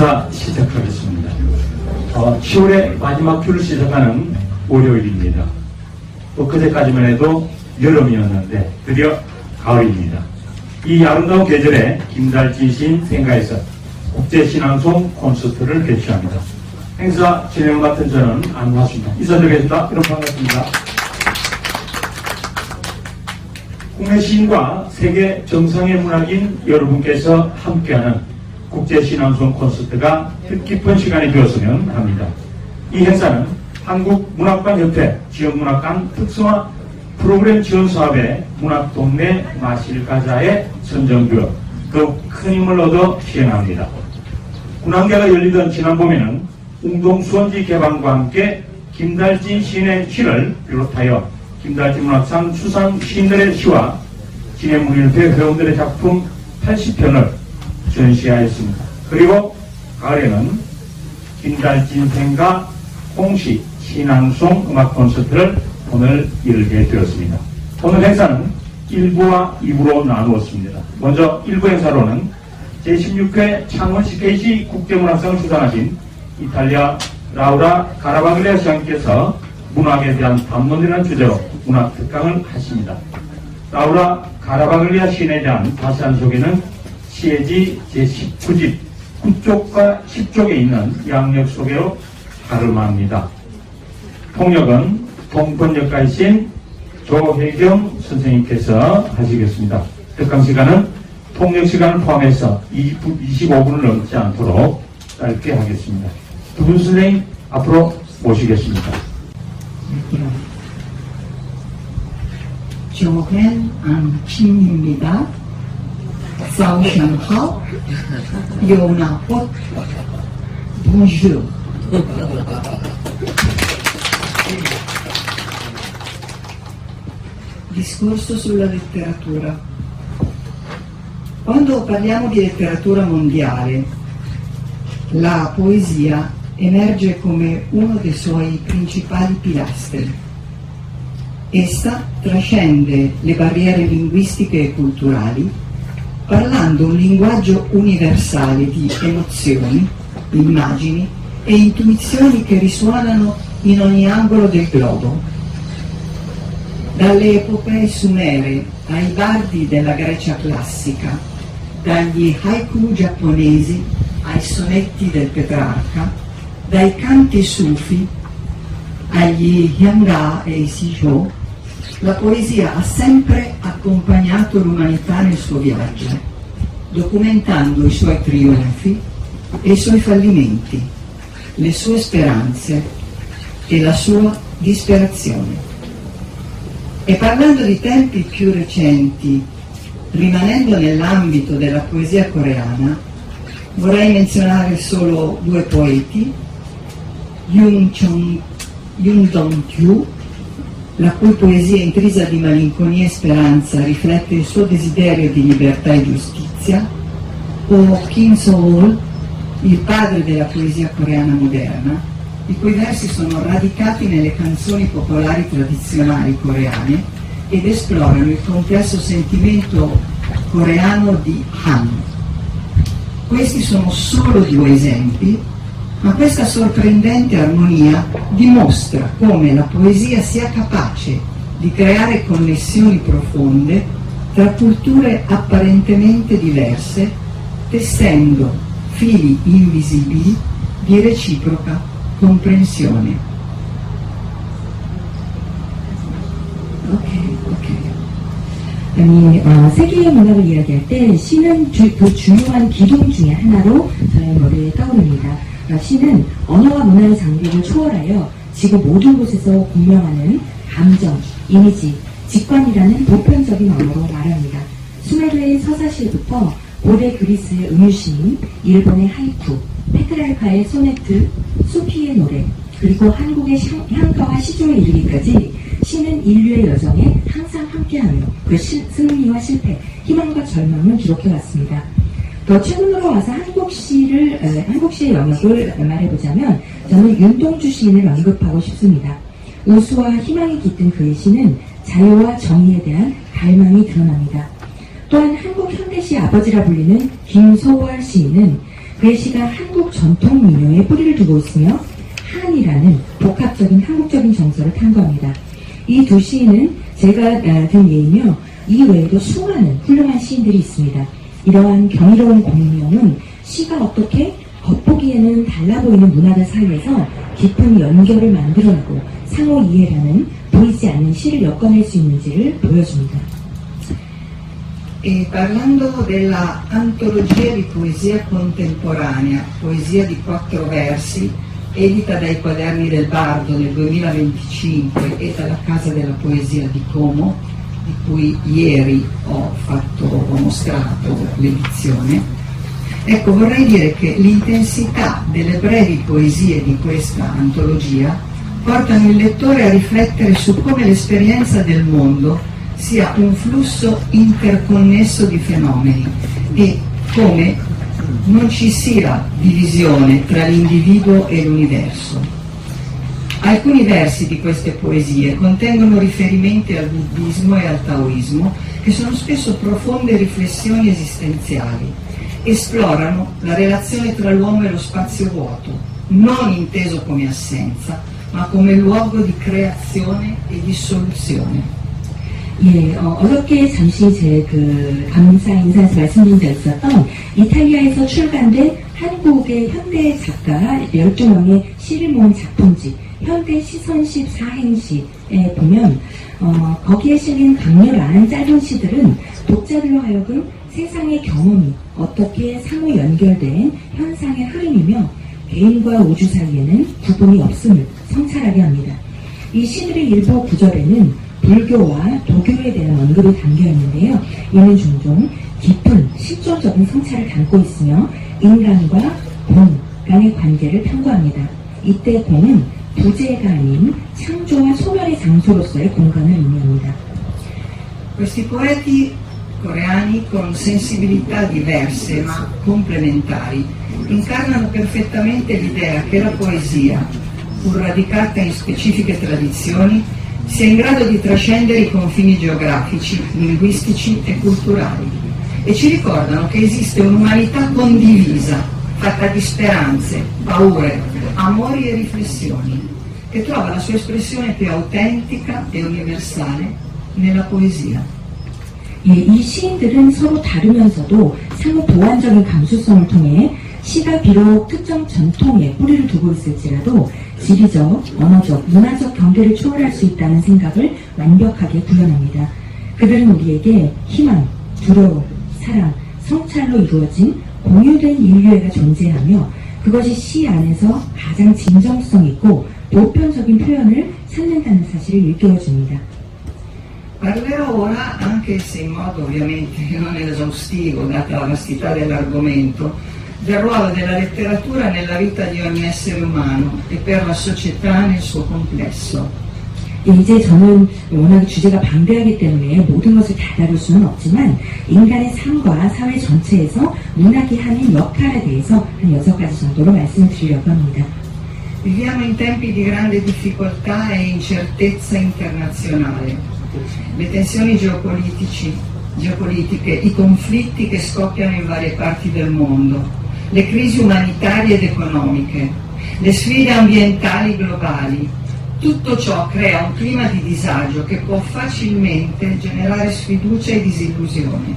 행사 시작하겠습니다. 10월의 마지막 주를 시작하는 월요일입니다. 또 그제까지만 해도 여름이었는데 드디어 가을입니다. 이 아름다운 계절에 김달진 시인 생가에서 국제신앙송 콘서트를 개최합니다. 행사 진행 맡은 저는 안화수입니다. 인사드리겠습니다. 여러분 반갑습니다. 국내 시인과 세계 정상의 문학인 여러분께서 함께하는 국제신앙송 콘서트가 뜻깊은 시간이 되었으면 합니다. 이 행사는 한국문학관협회 지역문학관 특성화 프로그램 지원 사업의 문학동네 마실가자에 선정되어 더욱 큰 힘을 얻어 시행합니다. 문학계가 열리던 지난 봄에는 웅동수원지 개방과 함께 김달진 시인의 시를 비롯하여 김달진 문학상 수상 시인들의 시와 진해문일회 회원들의 작품 80편을 전시하였습니다. 그리고 가을에는 김달진 생가 공식 신앙송 음악 콘서트를 오늘 열게 되었습니다. 오늘 행사는 1부와 2부로 나누었습니다. 먼저 1부 행사로는 제16회 창원 CKC 국제문학상을 수상하신 이탈리아 라우라 가라바글리아 시장께서 문학에 대한 담론이라는 주제로 문학 특강을 하십니다. 라우라 가라바글리아 시인에 대한 자세한 소개는 시해지 제19집 9쪽과 10쪽에 있는 양력 소개로 가름합니다. 통역은 통번역가이신 조혜경 선생님께서 하시겠습니다. 특강 시간은 통역 시간을 포함해서 25분을 넘지 않도록 짧게 하겠습니다. 두 분 선생님 앞으로 모시겠습니다. 조혜안킴입니다. 사오션허 요나꽃 Bonjour. Discorso sulla letteratura. Quando parliamo di letteratura mondiale, la poesia emerge come uno dei suoi principali pilastri. Essa trascende le barriere linguistiche e culturali, parlando un linguaggio universale di emozioni, immagini e intuizioni che risuonano in ogni angolo del globo. Dalle epopee sumere ai bardi della Grecia classica, dagli haiku giapponesi ai sonetti del Petrarca, dai canti sufi agli hyanga e i sijō, la poesia ha sempre accompagnato l'umanità nel suo viaggio, documentando i suoi trionfi e i suoi fallimenti, le sue speranze e la sua disperazione. E parlando di tempi più recenti, rimanendo nell'ambito della poesia coreana, vorrei menzionare solo due poeti, Yoon Dong-kyu, la cui poesia intrisa di malinconia e speranza riflette il suo desiderio di libertà e giustizia, o Kim So-hol, il padre della poesia coreana moderna, i cui versi sono radicati nelle canzoni popolari tradizionali coreane ed esplorano il complesso sentimento coreano di Han. Questi sono solo due esempi, ma questa sorprendente armonia dimostra come la poesia sia capace di creare connessioni profonde tra culture apparentemente diverse, tessendo fili invisibili di reciproca comprensione. 아니, 세계의 문학을 이야기할 때 시는 그 중요한 기둥 중에 하나로 저의 머리에 떠오릅니다. 시는 언어와 문화의 장벽을 초월하여 지구 모든 곳에서 공명하는 감정, 이미지, 직관이라는 보편적인 언어로 말합니다. 수메르의 서사시부터 고대 그리스의 음유시인, 일본의 하이쿠, 페트랄카의 소네트, 수피의 노래, 그리고 한국의 향가와 시조에 이르기까지 시는 인류의 여정에 항상 함께하며 그 승리와 실패, 희망과 절망을 기록해왔습니다. 더 최근으로 와서 한국 시의 영역을 말해보자면 저는 윤동주 시인을 언급하고 싶습니다. 우수와 희망이 깃든 그의 시는 자유와 정의에 대한 갈망이 드러납니다. 또한 한국 현대시의 아버지라 불리는 김소월 시인은 그의 시가 한국 전통 민요에 뿌리를 두고 있으며 한이라는 복합적인 한국적인 정서를 탐구합니다. 이 두 시인은 제가 든 예이며 이 외에도 수많은 훌륭한 시인들이 있습니다. 이러한 경이로운 공명은 시가 어떻게 겉보기에는 달라 보이는 문화들 사이에서 깊은 연결을 만들어내고 상호 이해라는 보이지 않는 시를 엮어낼 수 있는지를 보여줍니다. E parlando della antologia di poesia contemporanea, poesia di 4 versi, edita dai Quaderni del Bardo nel 2025 e dalla Casa della Poesia di Como, di cui ieri ho mostrato l'edizione, ecco, vorrei dire che l'intensità delle brevi poesie di questa antologia portano il lettore a riflettere su come l'esperienza del mondo sia un flusso interconnesso di fenomeni e come non ci sia divisione tra l'individuo e l'universo. Alcuni versi di queste poesie contengono riferimenti al buddismo e al taoismo, che sono spesso profonde riflessioni esistenziali. Esplorano la relazione tra l'uomo e lo spazio vuoto, non inteso come assenza, ma come luogo di creazione e di soluzione. 예, 어저께 잠시 제 감사 인사에서 말씀드린 적 있었던 이탈리아에서 출간된 한국의 현대 작가 12명의 시를 모은 작품집 현대 시선십 사행시에 보면 거기에 실린 강렬한 짧은 시들은 독자들로 하여금 세상의 경험이 어떻게 상호 연결된 현상의 흐름이며 개인과 우주 사이에는 구분이 없음을 성찰하게 합니다. 이 시들의 일부 구절에는 불교와 도교에 대한 언급이 담겨 있는데요. 이는 종종 깊은 실존적인 성찰을 담고 있으며 인간과 공 간의 관계를 탐구합니다. 이때 공은 부재가 아닌 창조와 소멸의 장소로서의 공간을 의미합니다. Questi poeti coreani con sensibilità diverse ma complementari incarnano perfettamente l'idea che la poesia, pur radicata in specifiche tradizioni, sia in grado di trascendere i confini geografici, linguistici e culturali e ci ricordano che esiste un'umanità condivisa, fatta di speranze, paure, amori e riflessioni, che trova la sua espressione più autentica e universale nella poesia. 예, 이 시인들은 서로 다르면서도 상호 보완적인 감수성을 통해 시가 비록 특정 전통에 뿌리를 두고 있을지라도 지리적, 언어적, 문화적 경계를 초월할 수 있다는 생각을 완벽하게 구현합니다. 그들은 우리에게 희망, 두려움, 사랑, 성찰로 이루어진 공유된 인류애가 존재하며 그것이 시 안에서 가장 진정성 있고 보편적인 표현을 찾는다는 사실을 일깨워줍니다. Parlerò ora, anche se in modo ovviamente non esaustivo, data la vastità dell'argomento, del ruolo della letteratura nella vita di ogni essere umano e per la società nel suo complesso. 예, 이제 저는 워낙 주제가 방대하기 때문에 모든 것을 다 다룰 수는 없지만 인간의 삶과 사회 전체에서 문학이 하는 역할에 대해서 한 6가지 정도로 말씀드리려고 합니다. Viviamo in tempi di grande difficoltà e incertezza internazionale. Le tensioni geopolitiche, i conflitti che scoppiano in varie parti del mondo, le crisi umanitarie ed economiche, le sfide ambientali globali, tutto ciò crea un clima di disagio che può facilmente generare sfiducia e disillusione.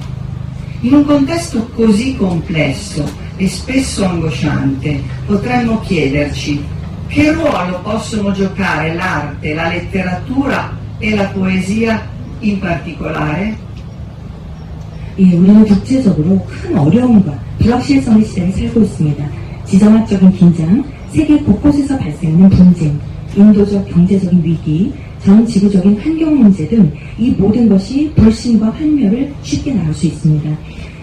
In un contesto così complesso e spesso angosciante, potremmo chiederci che ruolo possono giocare l'arte, la letteratura e la poesia in particolare? 예, 우리는 국제적으로 큰 어려움과 불확실성의 시대를 살고 있습니다. 지정학적인 긴장, 세계 곳곳에서 발생하는 분쟁, 인도적 경제적인 위기, 전 지구적인 환경 문제 등 이 모든 것이 불신과 환멸을 쉽게 낳을 수 있습니다.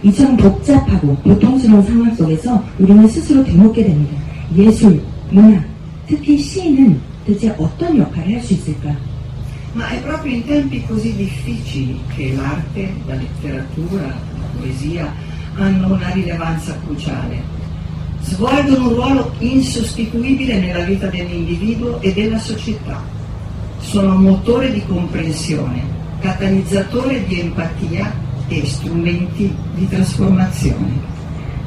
이처럼 복잡하고 고통스러운 상황 속에서 우리는 스스로 되묻게 됩니다. 예술, 문학, 특히 시인은 도대체 어떤 역할을 할 수 있을까? Ma è proprio in tempi così difficili che l'arte, la letteratura, la poesia hanno una rilevanza cruciale. Svolgono un ruolo insostituibile nella vita dell'individuo e della società. Sono motore di comprensione, catalizzatore di empatia e strumenti di trasformazione.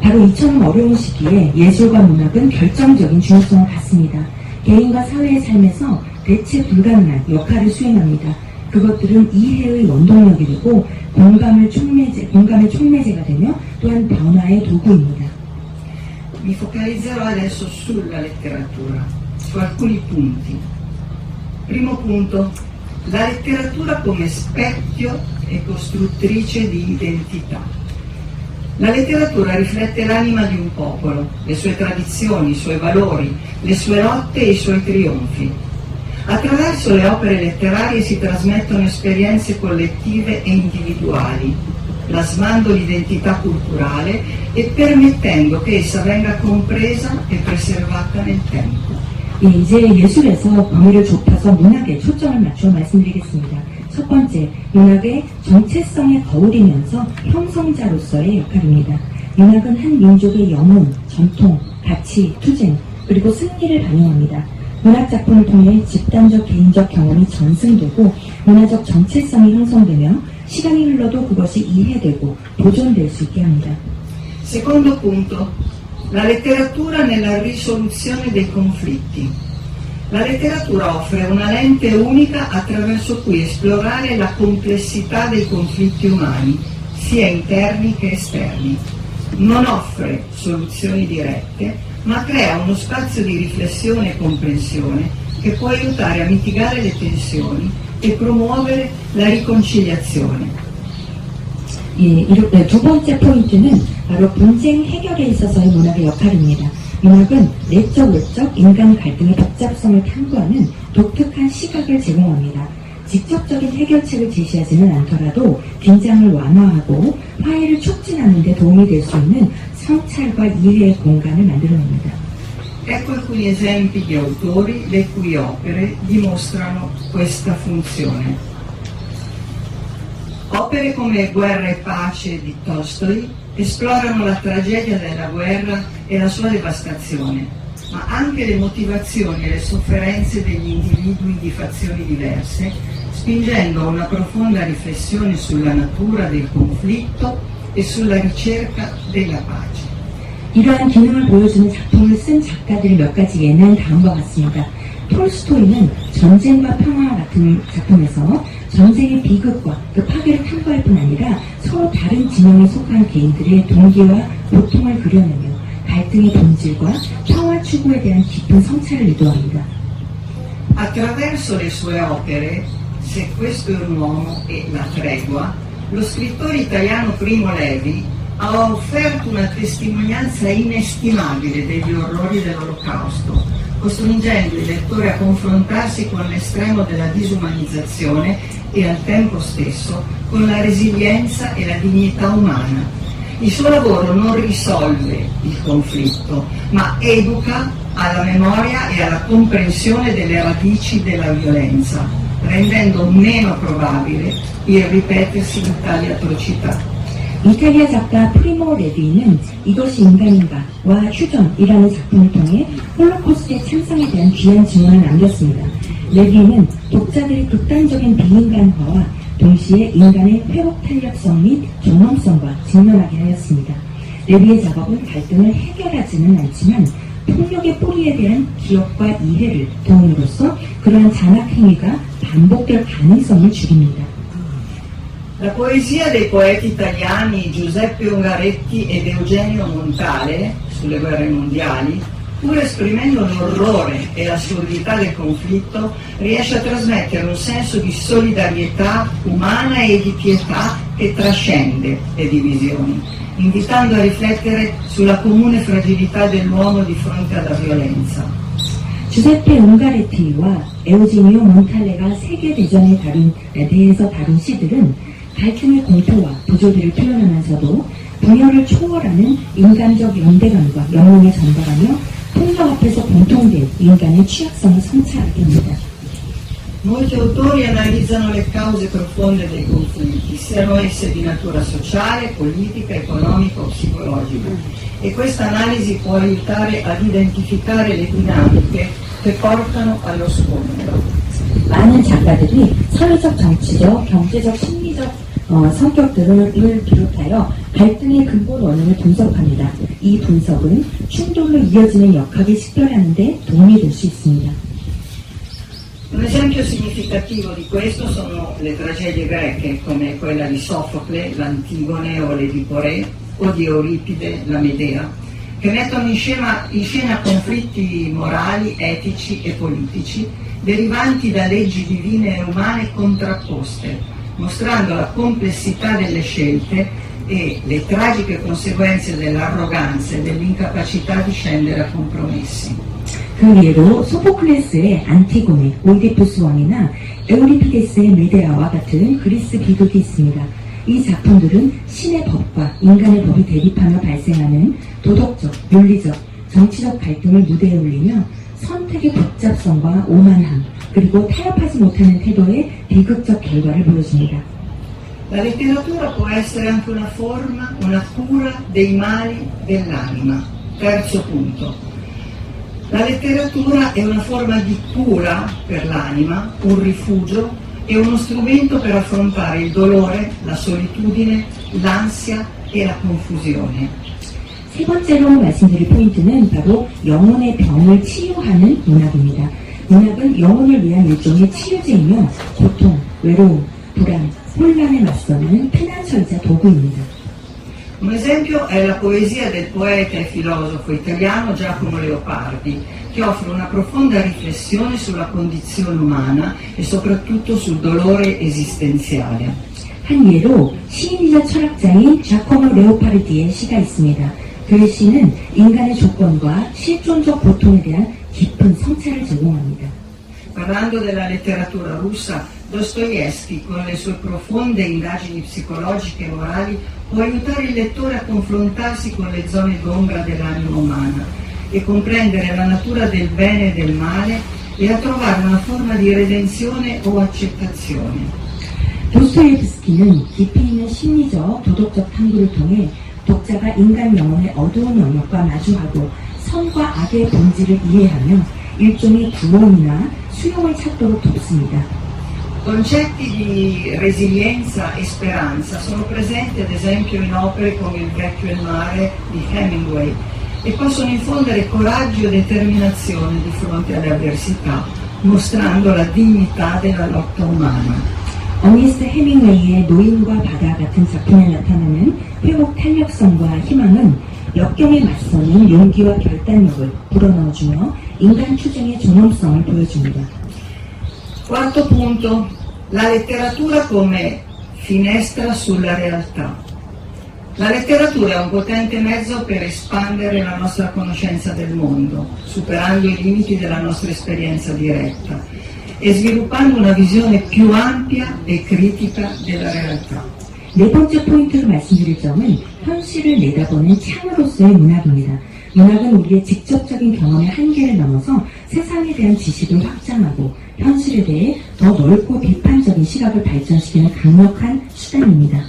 바로 이처럼 어려운 시기에 예술과 문학은 결정적인 중요성을 갖습니다. 개인과 사회의 삶에서 대체 불가능한 역할을 수행합니다. 그것들은 이해의 원동력이 되고 공감의 촉매제가 되며 또한 변화의 도구입니다. Mi focalizzerò adesso sulla letteratura, su alcuni punti. Primo punto, la letteratura come specchio e costruttrice di identità. La letteratura riflette l'anima di un popolo, le sue tradizioni, i suoi valori, le sue lotte e i suoi trionfi. Attraverso le opere letterarie si trasmettono esperienze collettive e individuali, plasmando l'identità culturale e permettendo che essa venga compresa e preservata nel tempo. 예, 이제 예술에서 범위를 좁혀서 문학에 초점을 맞춰 말씀드리겠습니다. 첫 번째, 문학의 정체성의 거울이면서 형성자로서의 역할입니다. 문학은 한 민족의 영혼, 전통, 가치, 투쟁, 그리고 승리를 반영합니다. 문학 작품을 통해 집단적, 개인적 경험이 전승되고 문화적 정체성이 형성되며 시간이 흘러도 그것이 이해되고 보존될 수 있게 합니다. Secondo punto, la letteratura nella risoluzione dei conflitti. La letteratura offre una lente unica attraverso cui esplorare la complessità dei conflitti umani, sia interni che esterni. Non offre soluzioni dirette, ma crea uno spazio di riflessione e comprensione che può aiutare a mitigare le tensioni e promuovere la riconciliazione. 두 번째 포인트는 바로 분쟁 해결에 있어서의 문학의 역할입니다. 문학은 내적, 외적, 인간 갈등의 복잡성을 탐구하는 독특한 시각을 제공합니다. 직접적인 해결책을 제시하지는 않더라도 긴장을 완화하고 화해를 촉진하는 데 도움이 될 수 있는 성찰과 이해의 공간을 만들어냅니다. Ecco alcuni esempi di autori le cui opere dimostrano questa funzione. Opere come Guerra e pace di Tolstoi esplorano la tragedia della guerra e la sua devastazione, ma anche le motivazioni e le sofferenze degli individui di fazioni diverse, spingendo a una profonda riflessione sulla natura del conflitto e sulla ricerca della pace. 이러한 기능을 보여주는 작품을 쓴 작가들 몇 가지 예는 다음과 같습니다. 톨스토이는 전쟁과 평화 같은 작품에서 전쟁의 비극과 그 파괴를 탐구할 뿐 아니라 서로 다른 진영에 속한 개인들의 동기와 고통을 그려내며 갈등의 본질과 평화 추구에 대한 깊은 성찰을 유도합니다. Attraverso le sue opere, Se questo è un uomo e La tregua, lo scrittore italiano Primo Levi ha offerto una testimonianza inestimabile degli orrori dell'Olocausto, costringendo il lettore a confrontarsi con l'estremo della disumanizzazione e al tempo stesso con la resilienza e la dignità umana. Il suo lavoro non risolve il conflitto, ma educa alla memoria e alla comprensione delle radici della violenza, rendendo meno probabile il ripetersi di tali atrocità. 이탈리아 작가 프리모 레비는 이것이 인간인가와 휴전이라는 작품을 통해 홀로코스트의 참상에 대한 귀한 증언을 남겼습니다. 레비는 독자들의 극단적인 비인간화와 동시에 인간의 회복 탄력성 및 존엄성과 직면하게 하였습니다. 레비의 작업은 갈등을 해결하지는 않지만 폭력의 뿌리에 대한 기억과 이해를 도움으로써 그러한 잔악 행위가 반복될 가능성을 줄입니다. La poesia dei poeti italiani Giuseppe Ungaretti ed Eugenio Montale sulle guerre mondiali, pur esprimendo l'orrore e l'assurdità del conflitto, riesce a trasmettere un senso di solidarietà umana e di pietà che trascende le divisioni, invitando a riflettere sulla comune fragilità dell'uomo di fronte alla violenza. 주세페 웅가레티와 에우지니오 몬탈레가 세계대전에 대해서 다룬 시들은 갈등의 공포와 부조리를 표현하면서도 분열을 초월하는 인간적 연대감과 영웅을 전달하며 폭력 앞에서 공통된 인간의 취약성을 성찰하게 합니다. Molti autori analizzano le cause profonde dei conflitti, siano esse di natura sociale, politica, economica o psicologica, e questa analisi può aiutare ad identificare le dinamiche che portano allo scontro. 많은 작가들이 사회적, 정치적, 경제적, 심리적 성격들을 비롯하여 갈등의 근본 원인을 분석합니다. 이 분석은 충돌로 이어지는 역학을 식별하는 데 도움이 될 수 있습니다. Un esempio significativo di questo sono le tragedie greche come quella di Sofocle, l'Antigone o l'Ediporé o di Euripide, la Medea, che mettono in scena conflitti morali, etici e politici derivanti da leggi divine e umane contrapposte, mostrando la complessità delle scelte e le tragiche conseguenze dell'arroganza e dell'incapacità di scendere a compromessi. 그 예로 소포클레스의 안티고네, 오이디푸스 왕이나 에우리피데스의 메데아와 같은 그리스 비극이 있습니다. 이 작품들은 신의 법과 인간의 법이 대립하며 발생하는 도덕적, 윤리적, 정치적 갈등을 mu대에 올리며 선택의 복잡성과 오만함, 그리고 타협하지 못하는 태도의 비극적 결과를 보여줍니다. La letteratura può essere anche una forma, una cura dei mali dell'anima. Terzo punto. La letteratura è una forma di cura per l'anima, un rifugio e uno strumento per affrontare il dolore, la solitudine, l'ansia e la confusione. 세 번째로 말씀드릴 포인트는 바로 영혼의 병을 치유하는 문학입니다. 문학은 영혼을 위한 일종의 치유제이며 고통, 외로움, 불안, 혼란에 맞서는 피난처이자 도구입니다. Un esempio è la poesia del poeta e filosofo italiano Giacomo Leopardi, che offre una profonda riflessione sulla condizione umana e soprattutto sul dolore esistenziale. 한 예로 시인이자 철학자인 자코모 레오파르디의 시가 있습니다. 그의 시는 인간의 조건과 실존적 고통에 대한 깊은 성찰을 제공합니다. Parlando della letteratura russa, Dostoevsky, con le sue profonde indagini psicologiche e morali, può aiutare il lettore a confrontarsi con le zone d'ombra dell'anima umana e comprendere la natura del bene e del male e a trovare una forma di redenzione o accettazione. 도스토옙스키는 깊이 있는 심리적, 도덕적 탐구를 통해 독자가 인간 영혼의 어두운 영역과 마주하고 선과 악의 본질을 이해하며 일종의 구원이나 수용을 찾도록 돕습니다. Concetti di resilienza e speranza sono presenti ad esempio in opere come Il vecchio e il mare di Hemingway e possono infondere coraggio e determinazione di fronte alle avversità, mostrando la dignità della lotta umana. 어니스트 헤밍웨이의 노인과 바다 같은 작품에 나타나는 회복 탄력성과 희망은 역경에 맞서는 용기와 결단력을 불어넣어주며 인간 추정의 존엄성을 보여줍니다. Quarto punto, la letteratura come finestra sulla realtà. La letteratura è un potente mezzo per espandere la nostra conoscenza del mondo, superando i limiti della nostra esperienza diretta e sviluppando una visione più ampia e critica della realtà. 네 번째 포인트로 말씀드릴 점은 현실을 내다보는 창으로서의 문학입니다. 문학은 우리의 직접적인 경험의 한계를 넘어서 세상에 대한 지식을 확장하고 현실에 대해 더 넓고 비판적인 시각을 발전시키는 강력한 수단입니다.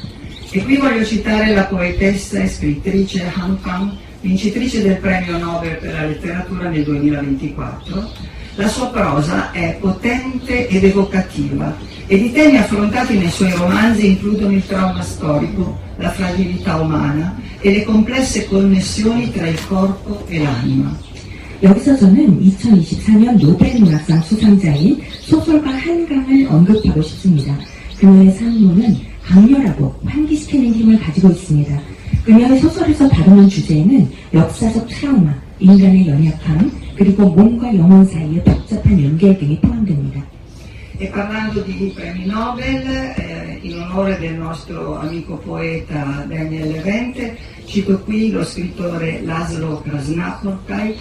E qui voglio citare la poetessa e scrittrice Han Kang, vincitrice del premio Nobel per la letteratura nel 2024. La sua prosa è potente ed evocativa ed i temi affrontati nei suoi romanzi includono il trauma storico, la fragilità umana e le complesse connessioni tra il corpo e l'anima. 여기서 저는 2024년 노벨 문학상 수상자인 소설가 한강을 언급하고 싶습니다. 그녀의 산문은 강렬하고 환기시키는 힘을 가지고 있습니다. 그녀의 소설에서 다루는 주제에는 역사적 트라우마, 인간의 연약함, 그리고 몸과 영혼 사이의 복잡한 연결 등이 포함됩니다. E parlando di premi Nobel, in onore del nostro amico poeta Daniel Levente, cito qui lo scrittore Laszlo Krasznahorkai,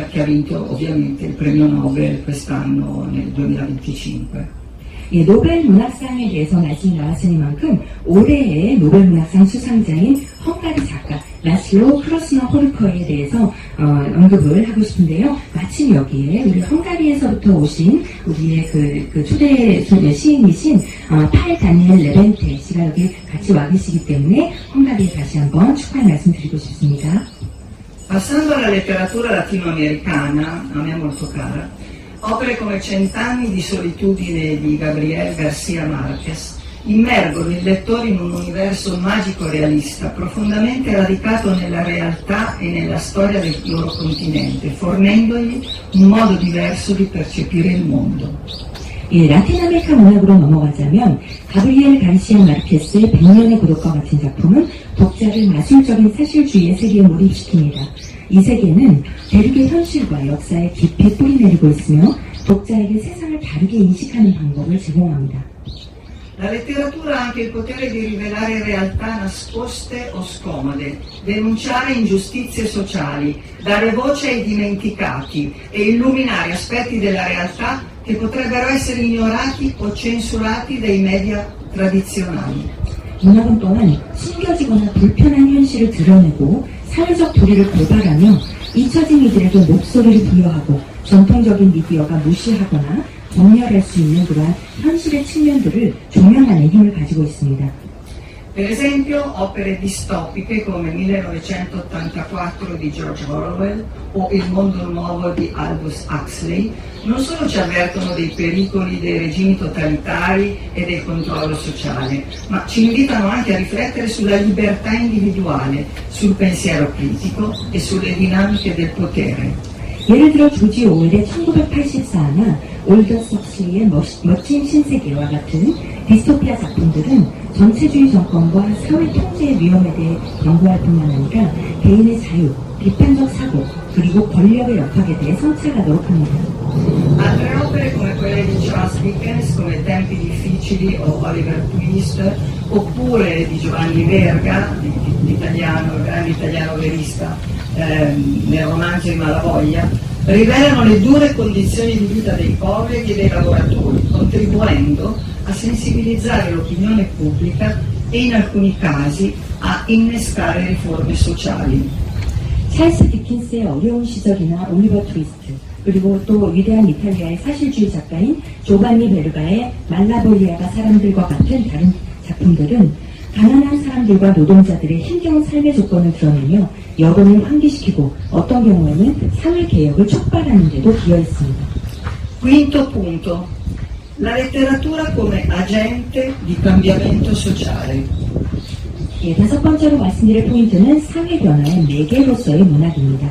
che ha vinto ovviamente il premio Nobel quest'anno nel 2025. 예, 노벨 문학상에 대해서 말씀이 나왔으니만큼 올해의 노벨 문학상 수상자인 헝가리 작가 라슬로 크라스나호르커에 대해서 언급을 하고 싶은데요. 마침 여기에 우리 헝가리에서부터 오신 우리의 그 초대 시인이신 팔 다니엘 레벤테 씨가 여기 같이 와 계시기 때문에 헝가리에 다시 한번 축하의 말씀 드리고 싶습니다. Passando alla letteratura latinoamericana, a me molto cara, opere come Cent'anni di solitudine di Gabriel García Márquez immergono il lettore in un universo magico realista, profondamente radicato nella realtà e nella storia del loro continente, fornendogli un modo diverso di percepire il mondo. 예, 라틴 아메리카 문학으로 넘어가자면 가브리엘 가르시아 마르케스의 100년의 고독과 같은 작품은 독자를 마술적인 사실주의의 세계에 몰입시킵니다. 이 세계는 대륙의 현실과 역사에 깊이 뿌리내리고 있으며 독자에게 세상을 다르게 인식하는 방법을 제공합니다. La letteratura ha anche il potere di rivelare realtà nascoste o scomode, denunciare ingiustizie sociali, dare voce ai dimenticati e illuminare aspetti della realtà che potrebbero essere ignorati o censurati dai media tradizionali. 문학은 또한 숨겨지거나 불편한 현실을 드러내고 사회적 도리를 고발하며 잊혀진 이들에게 목소리를 부여하고 전통적인 미디어가 무시하거나 검열할 수 있는 그러한 현실의 측면들을 조명하는 힘을 가지고 있습니다. Per esempio, opere distopiche come 1984 di George Orwell o Il mondo nuovo di Aldous Huxley non solo ci avvertono dei pericoli dei regimi totalitari e del controllo sociale, ma ci invitano anche a riflettere sulla libertà individuale, sul pensiero critico e sulle dinamiche del potere. 예를 들어 조지 오웰의 1984나 올더스 헉슬리의 멋진 신세계와 같은 디스토피아 작품들은 전체주의 정권과 사회 통제의 위험에 대해 경고할 뿐만 아니라 개인의 자유, 비판적 사고, 그리고 권력의 역학에 대해 성찰하도록 합니다. Altre opere come quelle di Charles Dickens come Tempi difficili o Oliver Twist, oppure di Giovanni Verga, grande italiano verista, nel romanzo di Malavoglia, rivelano le dure condizioni di vita dei poveri e dei lavoratori, contribuendo a sensibilizzare l'opinione pubblica e in alcuni casi a innescare riforme sociali. 찰스 디킨스의 어려운 시절이나 올리버 트위스트, 그리고 또 위대한 이탈리아의 사실주의 작가인 조반니 베르가의 말라볼리아가 사람들과 같은 다른 작품들은 가난한 사람들과 노동자들의 힘겨운 삶의 조건을 드러내며 여론을 환기시키고 어떤 경우에는 사회개혁을 촉발하는 데도 기여했습니다. Quinto punto, la letteratura come agente di cambiamento sociale. 예, 다섯 번째로 말씀드릴 포인트는 사회 변화의 매개로서의 문학입니다.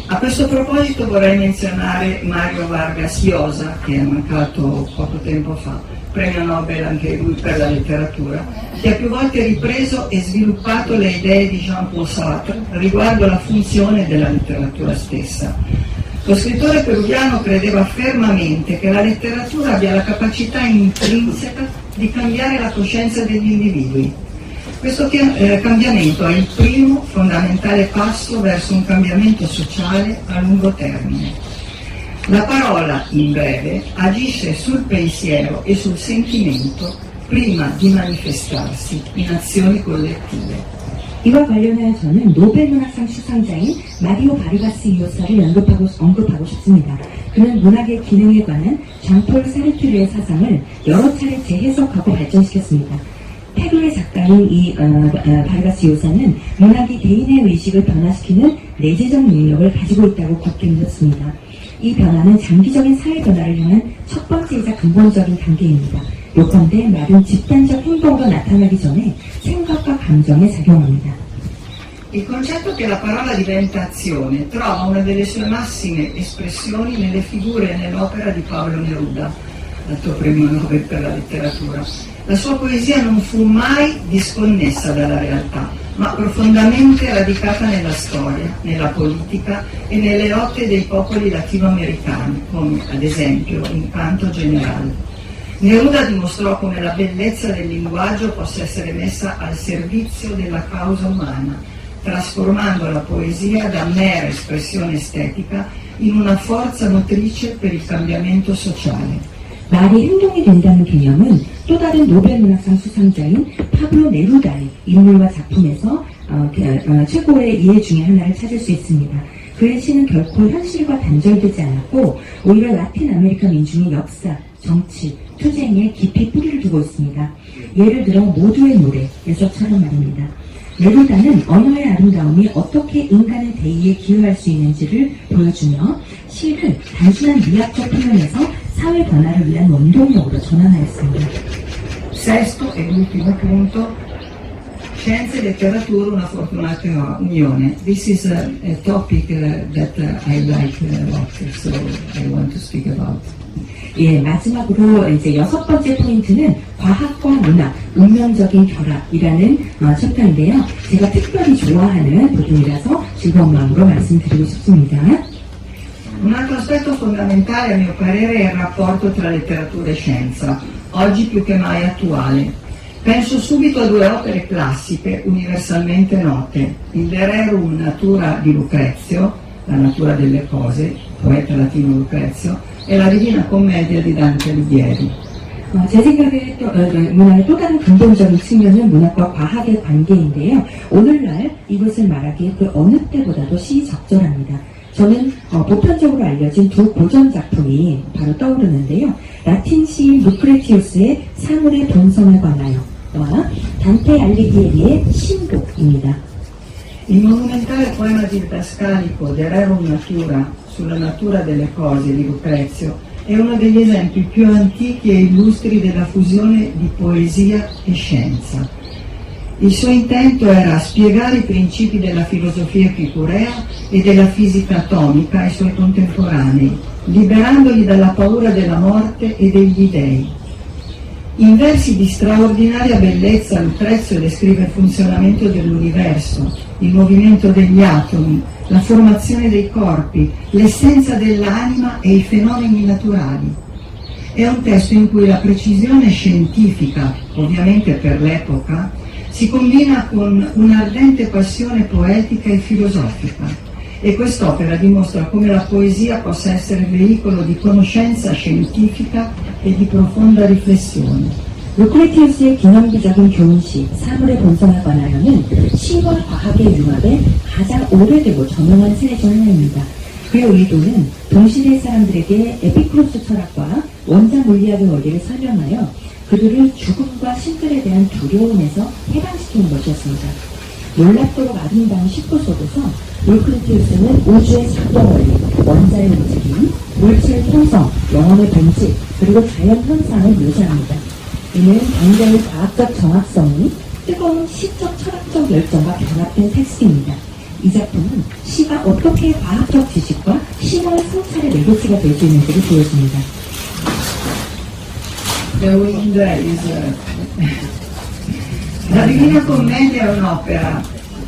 A questo proposito vorrei menzionare Mario Vargas Llosa, che è mancato poco tempo fa, premio Nobel anche lui per la letteratura, che ha più volte ripreso e sviluppato le idee di Jean-Paul Sartre riguardo la funzione della letteratura stessa. Lo scrittore peruviano credeva fermamente che la letteratura abbia la capacità intrinseca di cambiare la coscienza degli individui. Questo cambiamento è il primo fondamentale passo verso un cambiamento sociale a lungo termine. La parola, in breve, agisce sul pensiero e sul sentimento prima di manifestarsi in azioni collettive. 이와 관련하여서는 노벨 문학상 수상자인 마리오 바르가스 이오사를 언급하고 싶습니다. 그는 문학의 기능에 관한 장폴 사르투르의 사상을 여러 차례 재해석하고 발전시켰습니다. 페루의 작가인 이 바르가스 이오사는 문학이 개인의 의식을 변화시키는 내재적 능력을 가지고 있다고 굳게 믿었습니다. 이 변화는 장기적인 사회 변화를 향한 첫 번째이자 근본적인 단계입니다. 요컨대 말은 집단적 행동으로 나타나기 전에 생각과 감정에 작용합니다. Il concetto che la parola diventa azione trova una delle sue massime espressioni nelle figure e nell'opera di Pablo Neruda, dato premio Nobel per la letteratura. La sua poesia non fu mai disconnessa dalla realtà, ma profondamente radicata nella storia, nella politica e nelle lotte dei popoli latinoamericani, come ad esempio in Canto Generale. Neruda dimostrò come la bellezza del linguaggio possa essere messa al servizio della causa umana, trasformando la poesia da mera espressione estetica in una forza motrice per il cambiamento sociale. 말이 행동이 된다는 개념은 또 다른 노벨 문학상 수상자인 파블로 네루다의 인물과 작품에서 최고의 이해 중에 하나를 찾을 수 있습니다. 그의 시는 결코 현실과 단절되지 않았고 오히려 라틴 아메리카 민중의 역사, 정치, 투쟁에 깊이 뿌리를 두고 있습니다. 예를 들어 모두의 노래에서처럼 말입니다. 네루다는 언어의 아름다움이 어떻게 인간의 대의에 기여할 수 있는지를 보여주며 시를 단순한 미학적 표현에서 사회 변화를 위한 원동력으로 전환하였습니다. Sesto e ultimo punto, scienze e letteratura, una fortunata unione. This is a topic that I like a lot, so I want to speak about. 예, 마지막으로 이제 6번째 포인트는 과학과 문학, 운명적인 결합이라는 챕터인데요. 제가 특별히 좋아하는 부분이라서 즐거운 마음으로 말씀드리고 싶습니다. Un altro aspetto fondamentale a mio parere è il rapporto tra letteratura e scienza, oggi più che mai attuale. Penso subito a due opere classiche universalmente note, il De Rerum Natura di Lucrezio, la natura delle cose, poeta latino Lucrezio, e la Divina Commedia di Dante Alighieri. 제 생각에 문학의 또 다른 근본적인 측면은 문학과 과학의 관계인데요. 오늘날 이것을 말하기에 그 어느 때보다도 시적절합니다. 저는 보편적으로 알려진 두 고전 작품이 바로 떠오르는데요. 라틴 시인 루크레티우스의 사물의 본성에 관하여와 단테 알리기에리의 신곡입니다. Il monumentale poema didascalico De Rerum Natura sulla natura delle cose di Lucrezio è uno degli esempi più antichi e illustri della fusione di poesia e scienza. Il suo intento era spiegare i principi della filosofia epicurea e della fisica atomica ai suoi contemporanei, liberandoli dalla paura della morte e degli dei. In versi di straordinaria bellezza Lucrezio descrive il funzionamento dell'universo, il movimento degli atomi, la formazione dei corpi, l'essenza dell'anima e i fenomeni naturali. È un testo in cui la precisione scientifica, ovviamente per l'epoca, si combina con un'ardente passione poetica e filosofica. E quest'opera dimostra come la poesia possa essere veicolo di conoscenza scientifica e di profonda riflessione. 루크레티우스의 기념비적인 교훈시 사물의 본성에 관하여는 시와 과학의 융합에 가장 오래되고 저명한 시내 중 하나입니다. 그의 의도는 동시대 사람들에게 에피쿠로스 철학과 원자 물리학의 원리를 설명하여 그들을 죽음과 신들에 대한 두려움에서 해방시키는 것이었습니다. 놀랍도록 아름다운 19속에서 루크레티우스는 우주의 작동 원리, 원자의 움직임, 물질 형성, 영혼의 본질, 그리고 자연 현상을 묘사합니다. 이는 굉장히 과학적 정확성이 뜨거운 시적 철학적 열정과 결합된 텍스트입니다. 이 작품은 시가 어떻게 과학적 지식과 신화의 성찰의 레거시가 될 수 있는지를 보여줍니다. La Divina Commedia è un'opera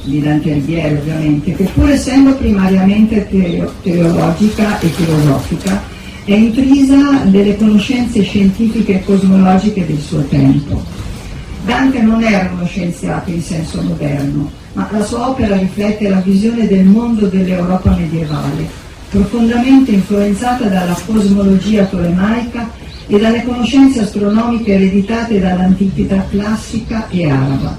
di Dante Alighieri, ovviamente, che pur essendo primariamente teologica e filosofica, è intrisa delle conoscenze scientifiche e cosmologiche del suo tempo. Dante non era uno scienziato in senso moderno, ma la sua opera riflette la visione del mondo dell'Europa medievale, profondamente influenzata dalla cosmologia tolemaica e dalle conoscenze astronomiche ereditate dall'antichità classica e araba.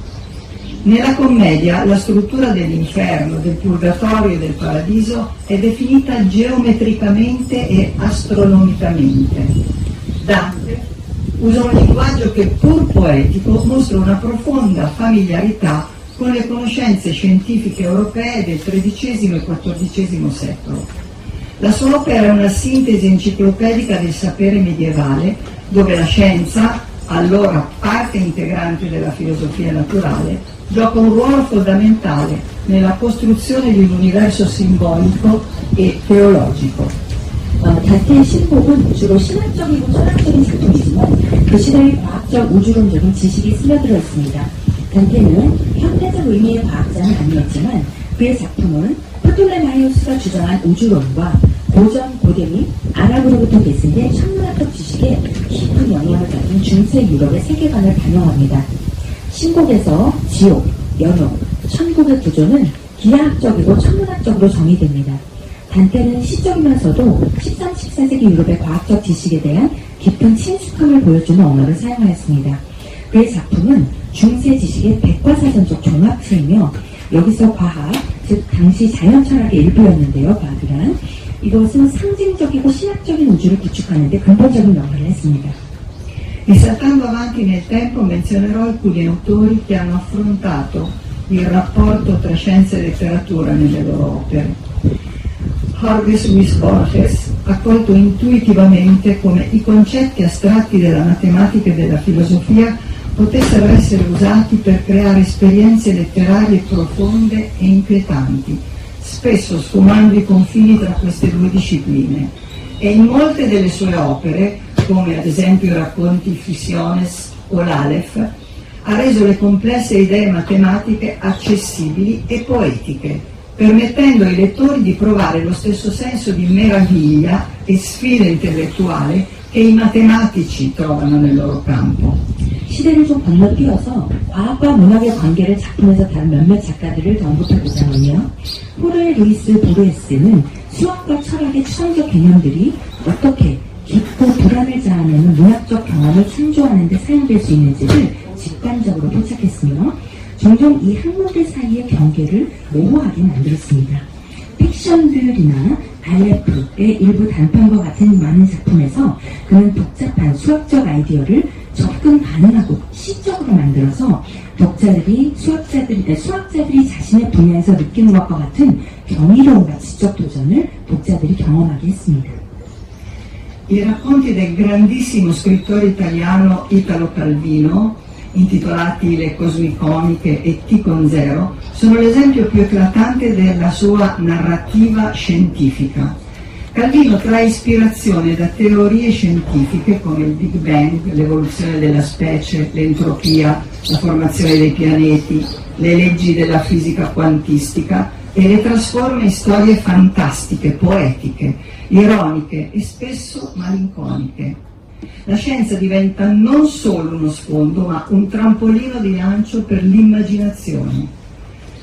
Nella commedia la struttura dell'inferno, del purgatorio e del paradiso è definita geometricamente e astronomicamente. Dante usa un linguaggio che, pur poetico, mostra una profonda familiarità con le conoscenze scientifiche europee del XIII e XIV secolo. La sua opera è una sintesi enciclopedica del sapere medievale, dove la scienza, allora parte integrante della filosofia naturale, gioca un ruolo fondamentale nella costruzione di un universo simbolico e teologico. 단테의 신곡은 주로 신학적이고 철학적인 작품이지만 그 시대의 과학적 우주론적인 지식이 스며들어 있습니다. 단테는 현대적 의미의 과학자는 아니었지만 그의 작품은 프톨레마이오스가 주장한 우주론과 고전 고대 아랍으로부터 계승된 천문학적 지식에 깊은 영향을 받은 중세 유럽의 세계관을 반영합니다. 신곡에서 지옥, 연옥, 천국의 구조는 기하학적이고 천문학적으로 정의됩니다. 단테는 시적이면서도 13, 14세기 유럽의 과학적 지식에 대한 깊은 친숙함을 보여주는 언어를 사용하였습니다. 그의 작품은 중세 지식의 백과사전적 종합체이며 여기서 과학, 즉 당시 자연철학의 일부였는데요. 과학이란 이것은 상징적이고 신학적인 우주를 구축하는 데 근본적인 역할을 했습니다. E saltando avanti nel tempo menzionerò alcuni autori che hanno affrontato il rapporto tra scienza e letteratura nelle loro opere. Jorge Luis Borges ha colto intuitivamente come i concetti astratti della matematica e della filosofia potessero essere usati per creare esperienze letterarie profonde e inquietanti, spesso sfumando i confini tra queste due discipline. E in molte delle sue opere, come ad esempio i racconti Fisiones o l'Aleph, ha reso le complesse idee matematiche accessibili e poetiche, permettendo ai lettori di provare lo stesso senso di meraviglia e sfida intellettuale che i matematici trovano nel loro campo. 시대를 좀 건너뛰어서 과학과 문학의 관계를 작품에서 다룬 몇몇 작가들을 더 언급해보자면요. 호르헤 루이스 보르헤스는 수학과 철학의 추상적 개념들이 어떻게 깊고 불안을 자아내는 문학적 경험을 창조하는 데 사용될 수 있는지를 직관적으로 포착했으며 종종 이 학문들 사이의 경계를 모호하게 만들었습니다. 픽션들이나 알레프의 일부 단편과 같은 많은 작품에서 그는 복잡한 수학적 아이디어를 접근 가능하고 시적으로 만들어서 독자들이 수학자들이 자신의 분야에서 느끼는 것과 같은 경이로움과 지적 도전을 독자들이 경험하게 했습니다. I racconti del grandissimo scrittore italiano Italo Calvino, intitolati Le Cosmiconiche e T con Zero, sono l'esempio più eclatante della sua narrativa scientifica. Calvino trae ispirazione da teorie scientifiche come il Big Bang, l'evoluzione della specie, l'entropia, la formazione dei pianeti, le leggi della fisica quantistica e le trasforma in storie fantastiche, poetiche, ironiche e spesso malinconiche. La scienza diventa non solo uno sfondo, ma un trampolino di lancio per l'immaginazione.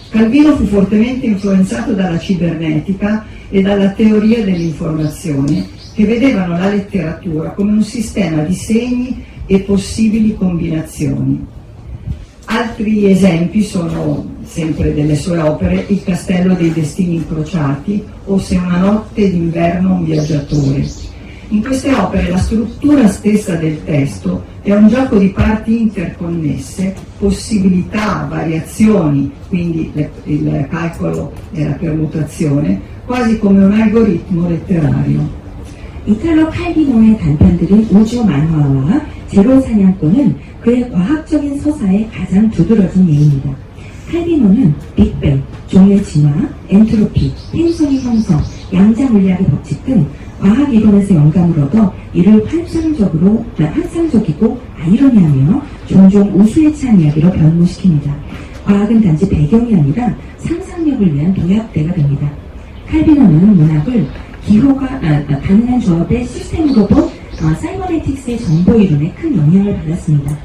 Calvino fu fortemente influenzato dalla cibernetica e dalla teoria dell'informazione, che vedevano la letteratura come un sistema di segni e possibili combinazioni. Altri esempi sono, sempre delle sue opere, Il Castello dei Destini Incrociati o Se una notte d'inverno un viaggiatore. In queste opere la struttura stessa del testo è un gioco di parti interconnesse, possibilità, variazioni, quindi il calcolo e la permutazione, quasi come un algoritmo letterario. 이탈로 칼비노의 단편들인 우주 만화와 제로 사냥꾼은 그의 과학적인 서사에 가장 두드러진 예입니다. 칼비노는 빅뱅, 종의 진화, 엔트로피, 행성의 형성, 양자 물리학의 법칙 등 과학 이론에서 영감을 얻어 이를 환상적이고 아이러니하며 종종 우수에 찬 이야기로 변모시킵니다. 과학은 단지 배경이 아니라 상상력을 위한 도약대가 됩니다. 칼비노는 문학을 기호가 가능한 조합의 시스템으로 본 사이버네틱스의 정보 이론에 큰 영향을 받았습니다.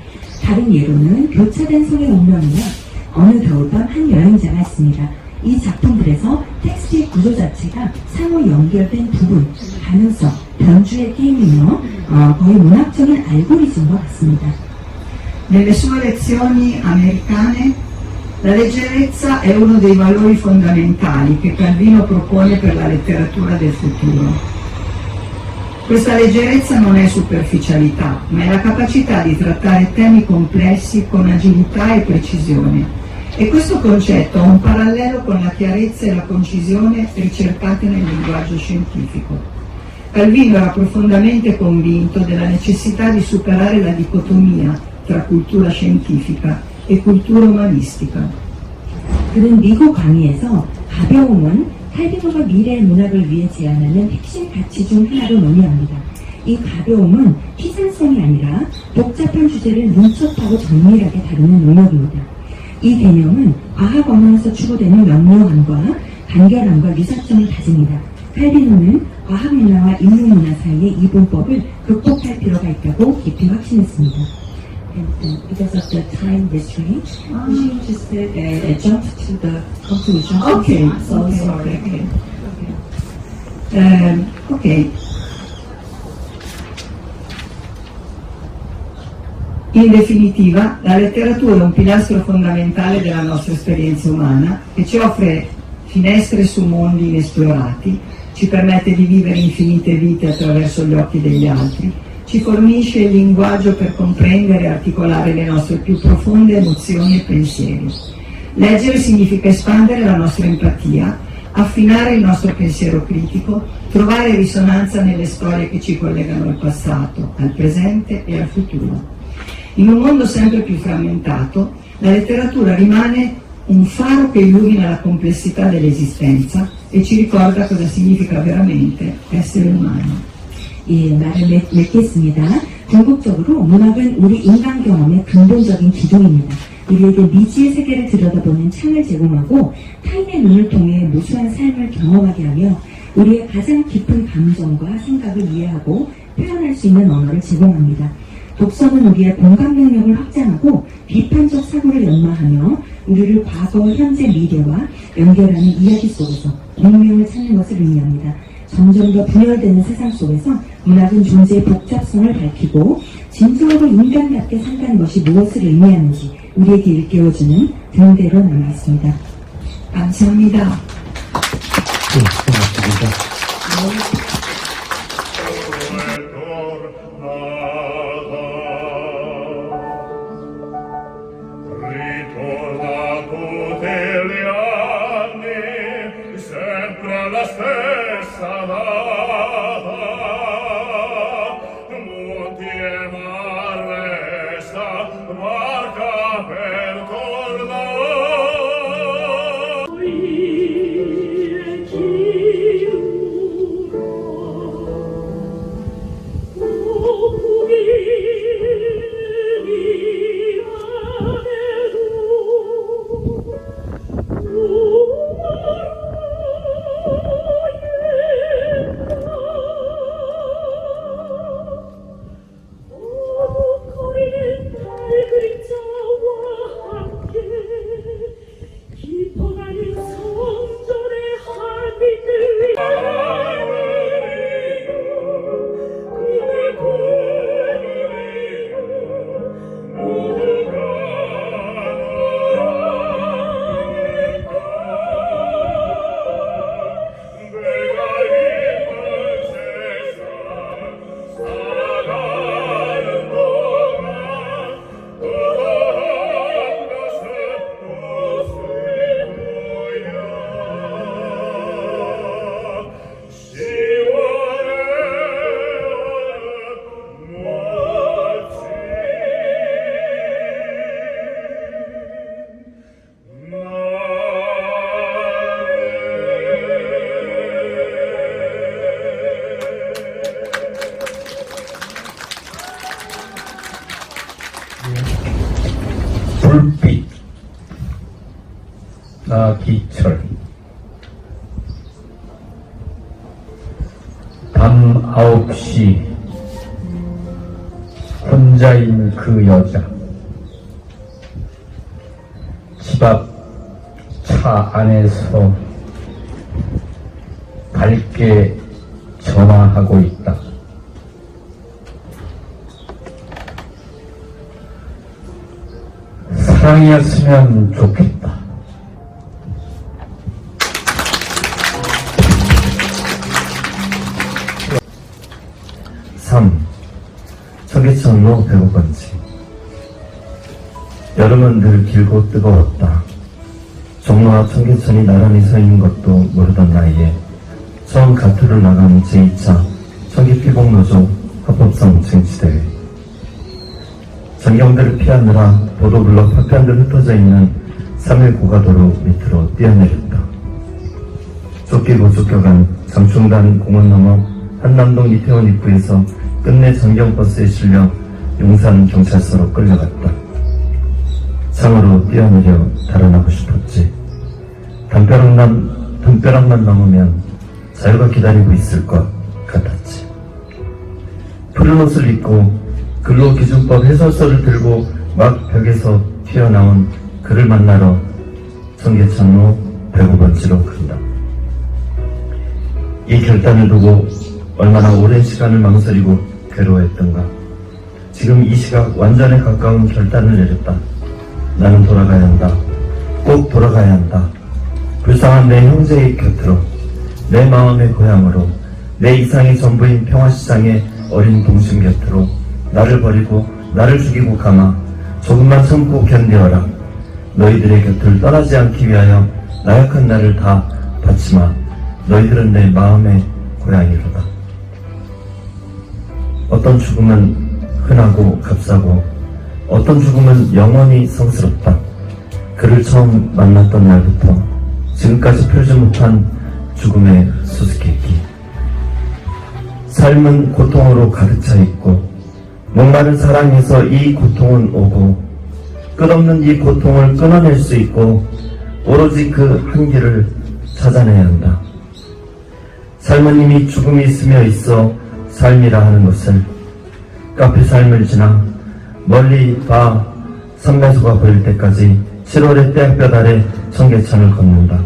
다른 예로는 교차된 성의 운명이나 어느 겨울밤 한 여행자가 있습니다. 이 작품들에서 텍스트의 구조 자체가 상호 연결된 부분, 가능성, 변주의 게임이며 거의 문학적인 알고리즘과 같습니다. Nelle sue lezioni americane la leggerezza è uno dei valori fondamentali che Calvino propone per la letteratura del futuro. Questa leggerezza non è superficialità, ma è la capacità di trattare temi complessi con agilità e precisione. E questo concetto ha un parallelo con la chiarezza e la concisione ricercate nel linguaggio scientifico. Calvino era profondamente convinto della necessità di superare la dicotomia tra cultura scientifica e cultura umanistica. 그는 미국 강의에서 가벼움은 칼비노가 미래의 문학을 위해 제안하는 핵심 가치 중 하나로 논의합니다. 이 가벼움은 피상성이 아니라 복잡한 주제를 민첩하고 정밀하게 다루는 능력입니다. 이 개념은 과학 언어에서 추구되는 명료함과 간결함과 유사점을 가집니다. 칼비노는 과학 문화와 인문 문화 사이의 이분법을 극복할 필요가 있다고 깊이 확신했습니다. Because of the time restraint, we just jump to the conclusion. Okay, So okay, sorry. Ok. In definitiva, la letteratura è un pilastro fondamentale della nostra esperienza umana che ci offre finestre su mondi inesplorati, ci permette di vivere infinite vite attraverso gli occhi degli altri, ci fornisce il linguaggio per comprendere e articolare le nostre più profonde emozioni e pensieri. Leggere significa espandere la nostra empatia, affinare il nostro pensiero critico, trovare risonanza nelle storie che ci collegano al passato, al presente e al futuro. In un mondo sempre più frammentato, la letteratura rimane un faro che illumina la complessità dell'esistenza e ci ricorda cosa significa veramente essere umano. 예, 말을 맺겠습니다. 궁극적으로 문학은 우리 인간 경험의 근본적인 기둥입니다. 우리에게 미지의 세계를 들여다보는 창을 제공하고 타인의 눈을 통해 무수한 삶을 경험하게 하며 우리의 가장 깊은 감정과 생각을 이해하고 표현할 수 있는 언어를 제공합니다. 독서는 우리의 공감 능력을 확장하고 비판적 사고를 연마하며 우리를 과거, 현재, 미래와 연결하는 이야기 속에서 운명을 찾는 것을 의미합니다. 점점 더 분열되는 세상 속에서 문학은 존재의 복잡성을 밝히고 진정으로 인간답게 산다는 것이 무엇을 의미하는지 우리에게 일깨워주는 등대로 남아있습니다. 감사합니다. Ritornato degli anni, sempre la stessa data, monti e mare resta marca per tornare. 불빛, 기철, 밤 9시, 혼자인 그 여자, 집 앞 차 안에서 밝게 전화하고 있다. 사랑이었으면 좋겠다. 청계천로 105번지. 여름은 늘 길고 뜨거웠다. 종로와 청계천이 나란히 서 있는 것도 모르던 나이에 처음 가투를 나간 제2차 청계피복노조 합법성 쟁취대회. 전경들을 피하느라 보도블럭 파편들 흩어져 있는 3일 고가도로 밑으로 뛰어내렸다. 쫓기고 쫓겨간 장충단 공원 너머 한남동 이태원 입구에서 끝내 전경버스에 실려 용산경찰서로 끌려갔다. 상으로 뛰어내려 달아나고 싶었지. 담벼락만 넘으면 자유가 기다리고 있을 것 같았지. 푸른 옷을 입고 근로기준법 해설서를 들고 막 벽에서 튀어나온 그를 만나러 청계천로 105번지로 간다. 이 결단을 두고 얼마나 오랜 시간을 망설이고 괴로워했던가. 지금 이 시각 완전에 가까운 결단을 내렸다. 나는 돌아가야 한다. 꼭 돌아가야 한다. 불쌍한 내 형제의 곁으로, 내 마음의 고향으로, 내 이상의 전부인 평화시장의 어린 동심 곁으로. 나를 버리고 나를 죽이고 감아 조금만 참고 견뎌라. 너희들의 곁을 떠나지 않기 위하여 나약한 나를 다 바치마. 너희들은 내 마음의 고향이로다. 어떤 죽음은 흔하고 값싸고 어떤 죽음은 영원히 성스럽다. 그를 처음 만났던 날부터 지금까지 풀지 못한 죽음의 수수께끼. 삶은 고통으로 가득 차 있고 목마른 사랑에서 이 고통은 오고 끝없는 이 고통을 끊어낼 수 있고 오로지 그 한계를 찾아내야 한다. 삶은 이미 죽음이 스며 있어 삶이라 하는 것을 카페 삶을 지나 멀리 봐 선매소가 보일 때까지 7월의 떼약볕 아래 청계천을 걷는다.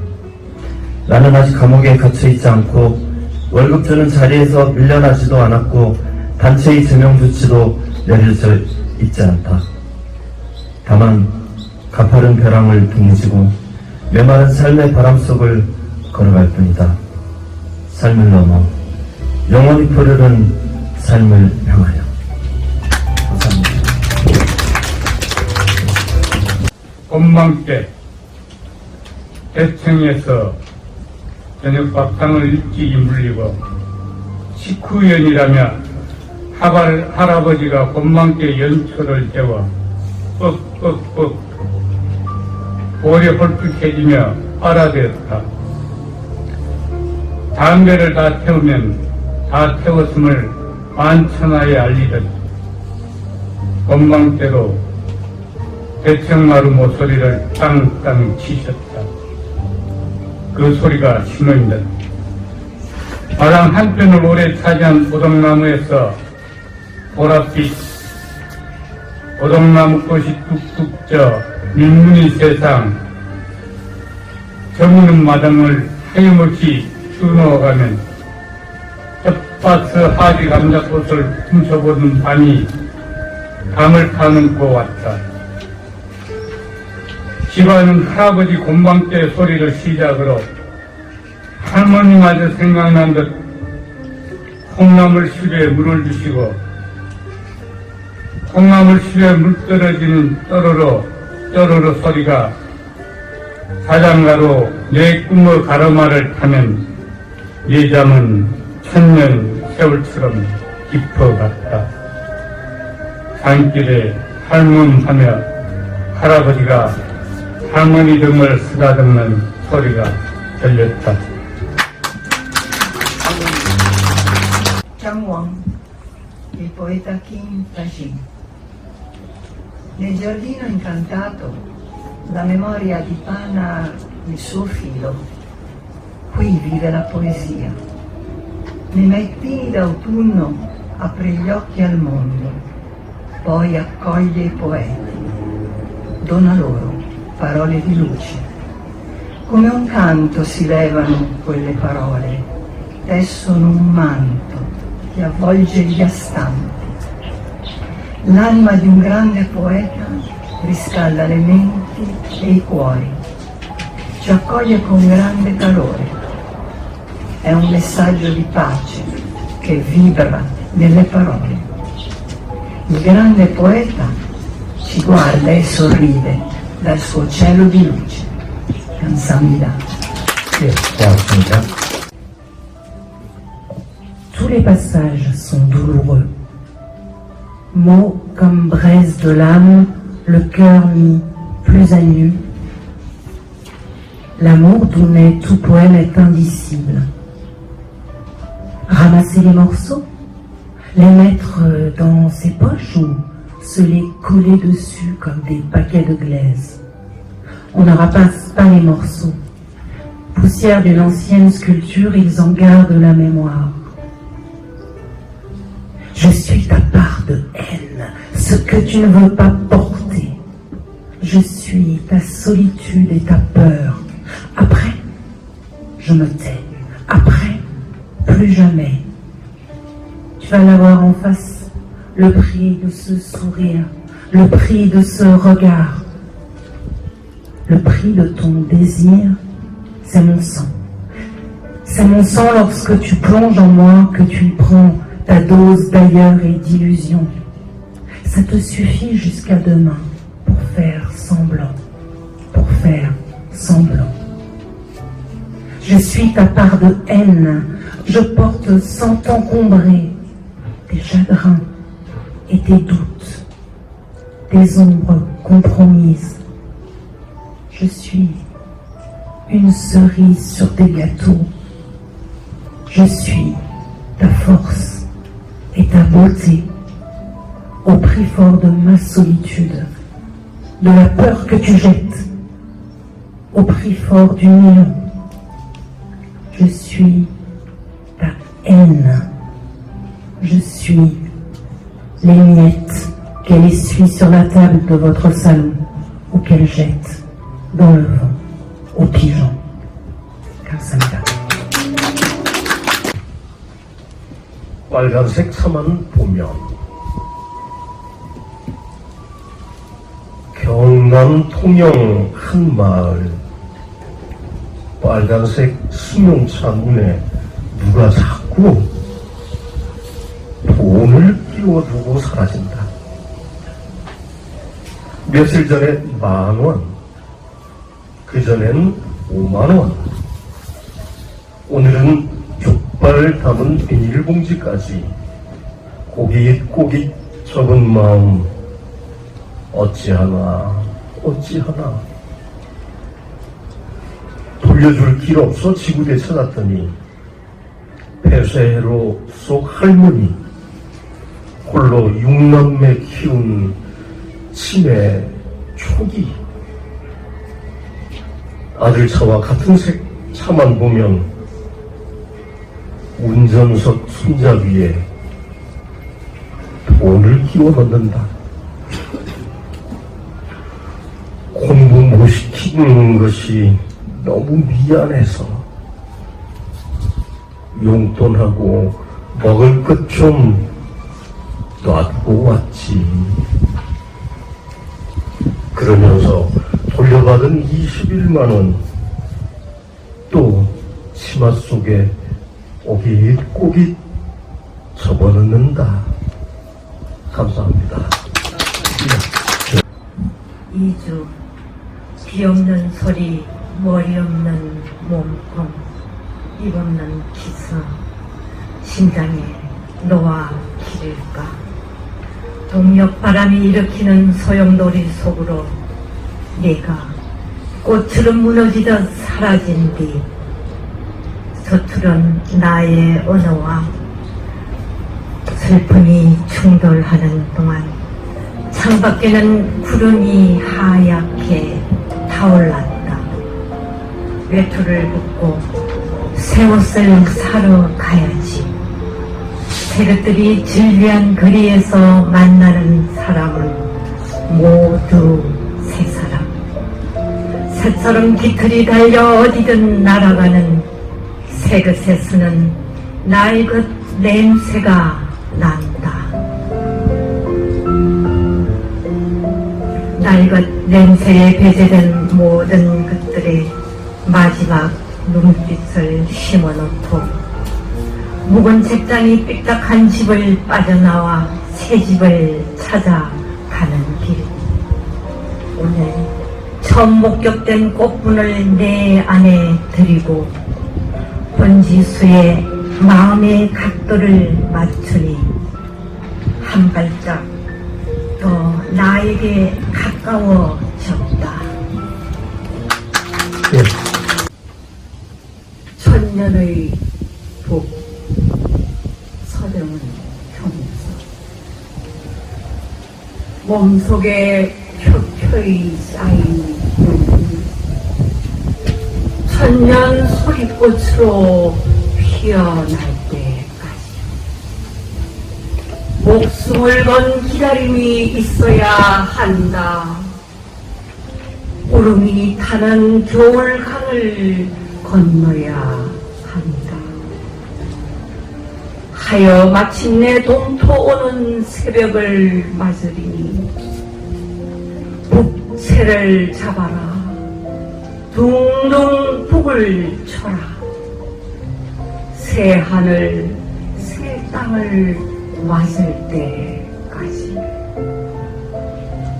나는 아직 감옥에 갇혀있지 않고 월급 주는 자리에서 밀려나지도 않았고 단체의 제명 조치도 내려져 있지 않다. 다만 가파른 벼랑을 등에 지고 메마른 삶의 바람 속을 걸어갈 뿐이다. 삶을 넘어 영원히 푸르른 삶을 향하여. 감사합니다. 건망 때 대청에서 저녁 밥상을 일찍이 물리고 식후연이라며 할아버지가 건망께 연초를 재워 뻑뻑뻑 볼이 홀쭉해지며 빨아들였다. 담배를 다 태우면 다 태웠음을 만천하에 알리더니 건망대로 대청마루 모서리를 땅땅 치셨다. 그 소리가 신호입니다. 마당 한편을 오래 차지한 오동나무에서 보랏빛 오동나무 꽃이 뚝뚝 져 민문이 세상 저무는 마당을 하염없이 추놓아가면 텃밭 하지 감자꽃을 훔쳐보는 밤이 밤을 타는 것 같다. 집안은 할아버지 곤방대 소리를 시작으로 할머니마저 생각난 듯 콩나물 실에 물을 주시고 콩나물 실에 물 떨어지는 떠르르 소리가 자장가로 내 꿈의 가르마를 타면 내 잠은 천년 세월처럼 깊어갔다. 산길에 할멈하며 할아버지가 할머니 등을 쓰다듬는 소리가 들렸다. Chang Wang, il poeta Kim Tajin. Nel giardino incantato, la memoria dipana il suo filo. Qui vive la poesia. Nei mattini d'autunno apre gli occhi al mondo, poi accoglie i poeti. Dona loro parole di luce. Come un canto si levano quelle parole, tessono un manto che avvolge gli astanti. L'anima di un grande poeta riscalda le menti e i cuori, ci accoglie con grande calore. È un messaggio di pace che vibra nelle parole. Il grande poeta ci guarda e sorride dal suo cielo di luce. 감사합니다. 예, 고맙습니다. Tous les passages sont douloureux. Mots comme braise de l'âme, le cœur mis plus à nu. L'amour d'où naît tout poème est indicible. Ramasser les morceaux, les mettre dans ses poches ou se les coller dessus comme des paquets de glaise. On ne ramasse pas les morceaux. Poussière d'une ancienne sculpture, ils en gardent la mémoire. Je suis ta part de haine, ce que tu ne veux pas porter. Je suis ta solitude et ta peur. Après, je me tais. Après, plus jamais. Tu vas l'avoir en face, le prix de ce sourire, le prix de ce regard. Le prix de ton désir, c'est mon sang. C'est mon sang lorsque tu plonges en moi, que tu y prends ta dose d'ailleurs et d'illusion. Ça te suffit jusqu'à demain pour faire semblant, pour faire semblant. Je suis ta part de haine, je porte sans t'encombrer tes chagrins et tes doutes, des ombres compromises. Je suis une cerise sur des gâteaux. Je suis ta force et ta beauté, au prix fort de ma solitude, de la peur que tu jettes, au prix fort du néant. Je suis ta haine. Je suis les miettes qu'elle essuie sur la table de votre salon ou qu'elle jette dans le vent aux pigeons. 감사합니다. 빨간색 차만 보면 경남 통영 한 마을 빨간색 승용차 문에 누가 자꾸 돈을 끼워두고 사라진다. 며칠 전에 10,000원, 그전엔 50,000원, 오늘은 족발 담은 비닐봉지까지 꼬깃꼬깃 적은 마음 어찌하나 돌려줄 길 없어 지구대 찾았더니 폐쇄로 속 할머니 홀로 6남매 키운 치매 초기 아들 차와 같은 색 차만 보면 운전석 손잡이에 돈을 끼워 넣는다. 공부 못 시키는 것이 너무 미안해서 용돈하고 먹을 것 좀 놔두고 왔지. 그러면서 돌려받은 21만원 또 치마 속에 꼬깃꼬깃 접어넣는다. 감사합니다. 2주 비 없는 소리, 머리 없는 몸통, 입 없는 기서, 심장에 너와 기를까. 동력 바람이 일으키는 소용돌이 속으로 내가 꽃처럼 무너지듯 사라진 뒤 서투른 나의 언어와 슬픔이 충돌하는 동안 창밖에는 구름이 하얗게 타올랐다. 외투를 벗고 새 옷을 사러 가야지. 새것들이 질비한 거리에서 만나는 사람은 모두 새 사람. 새처럼 깃털이 달려 어디든 날아가는 새것에서는 나의 것 냄새가 난다. 나의 것 냄새에 배제된 모든 것들의 마지막 눈빛을 심어놓고 묵은 책장이 삐딱한 집을 빠져나와 새 집을 찾아가는 길. 오늘 처음 목격된 꽃분을 내 안에 들이고 번지수의 마음의 각도를 맞추니 한 발짝 더 나에게 가까워졌다. 천년의 복, 서령은 평소 몸속에 켜켜이 쌓인 눈이 천년 소리꽃으로 피어날 때까지 목숨을 건 기다림이 있어야 한다. 구름이 타는 겨울강을 건너야 한다. 하여 마침내 동토 오는 새벽을 맞으리니 북새를 잡아라. 둥둥 북을 쳐라. 새 하늘 새 땅을 맞을 때까지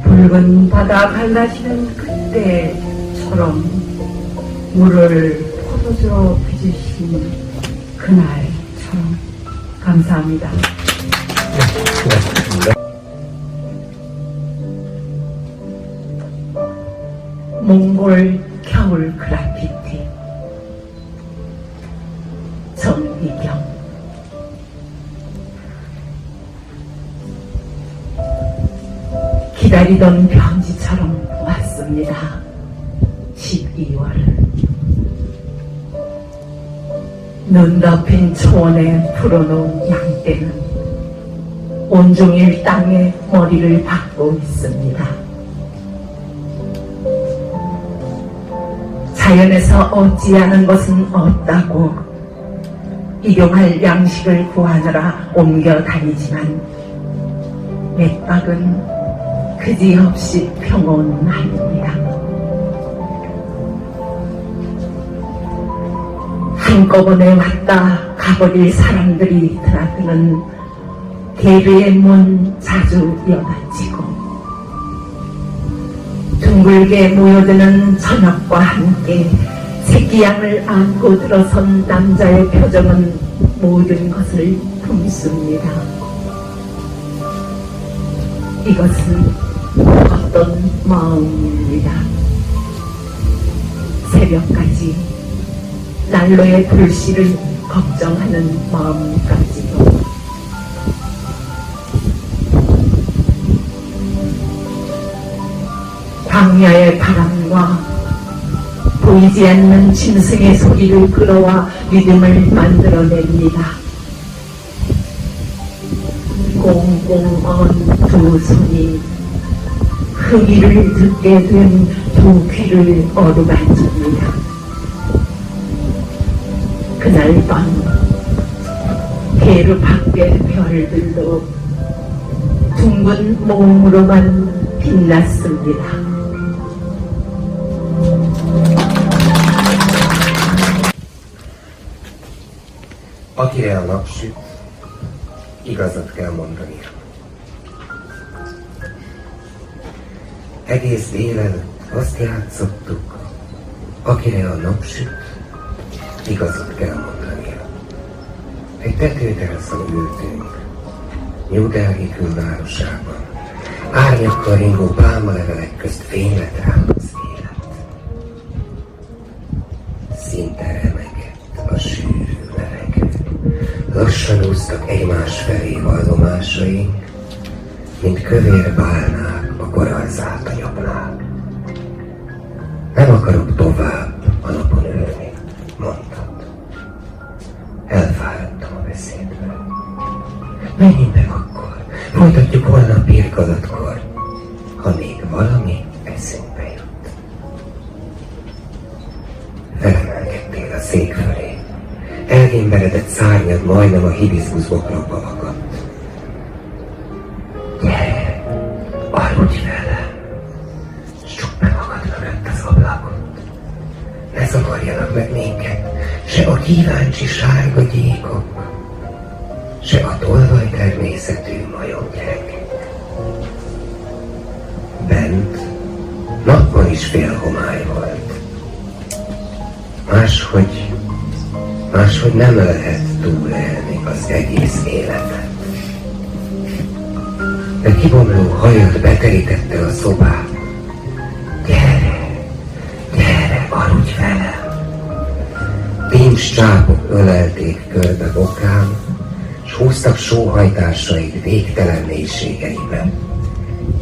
붉은 바다 갈라지는 그때처럼 물을 포도주로 빚으신 그날처럼. 감사합니다. 몽골 겨울 그라피티 정미경. 기다리던 편지처럼 왔습니다. 12월. 눈 덮인 초원에 풀어놓은 양떼는 온종일 땅에 머리를 박고 있습니다. 자연에서 얻지 않은 것은 없다고 일용할 양식을 구하느라 옮겨 다니지만 맥박은 그지없이 평온합니다. 한꺼번에 왔다 가버릴 사람들이 드나드는 게르의 문 자주 여닫히고 둥글게 모여드는 저녁과 함께 새끼양을 안고 들어선 남자의 표정은 모든 것을 품습니다. 이것은 어떤 마음입니다. 새벽까지 난로의 불씨를 걱정하는 마음까지도. 광야의 바람과 보이지 않는 짐승의 소리를 끌어와 리듬을 만들어냅니다. 꽁꽁 언 두 손이 흠이를 듣게 된 두 귀를 어루만집니다. 그날 밤 게르 밖의 별들도 둥근 몸으로만 빛났습니다. Akire a nap süt, igazat kell mondani. Egész délelőtt azt játszottuk, akire a nap süt, igazat kell mondani. Egy tetőteraszon ültünk, New Delhi külvárosában. Árnyakkal ringó pálmalevelek közt fénylet rám az élet. Szinte remegett a sűrű levegő. Lassan úsztak egymás felé vallomásaink, mint kövér bálnák a korallzált anyagnál. Nem akarok tovább a napon ülni, mondtad. Elfáradtam a beszédből. Menjünk meg akkor, folytatjuk holnap birkadatkor, ha még valami eszünkbe jut. Felemelkedtél a szék fölé. Elgémberedett szárnyad majdnem a hibiszkuszbokrokba akadt. Gyere, aludj velem, s csukd be magad mögött az ablakot. Ne zavarjanak meg minket, se a kíváncsi sárga gyíkok, se a tolvaj természetű majomgyerekek. Bent nappal is fél homály volt. Máshogy nem lehet túlélni az egész életet. De kibomló hajad beterítette a szobát. Gyere, gyere, aludj velem! Pincs csápok ölelték körbe bokám, s húztak sóhajtásaid végtelen mélységeiben.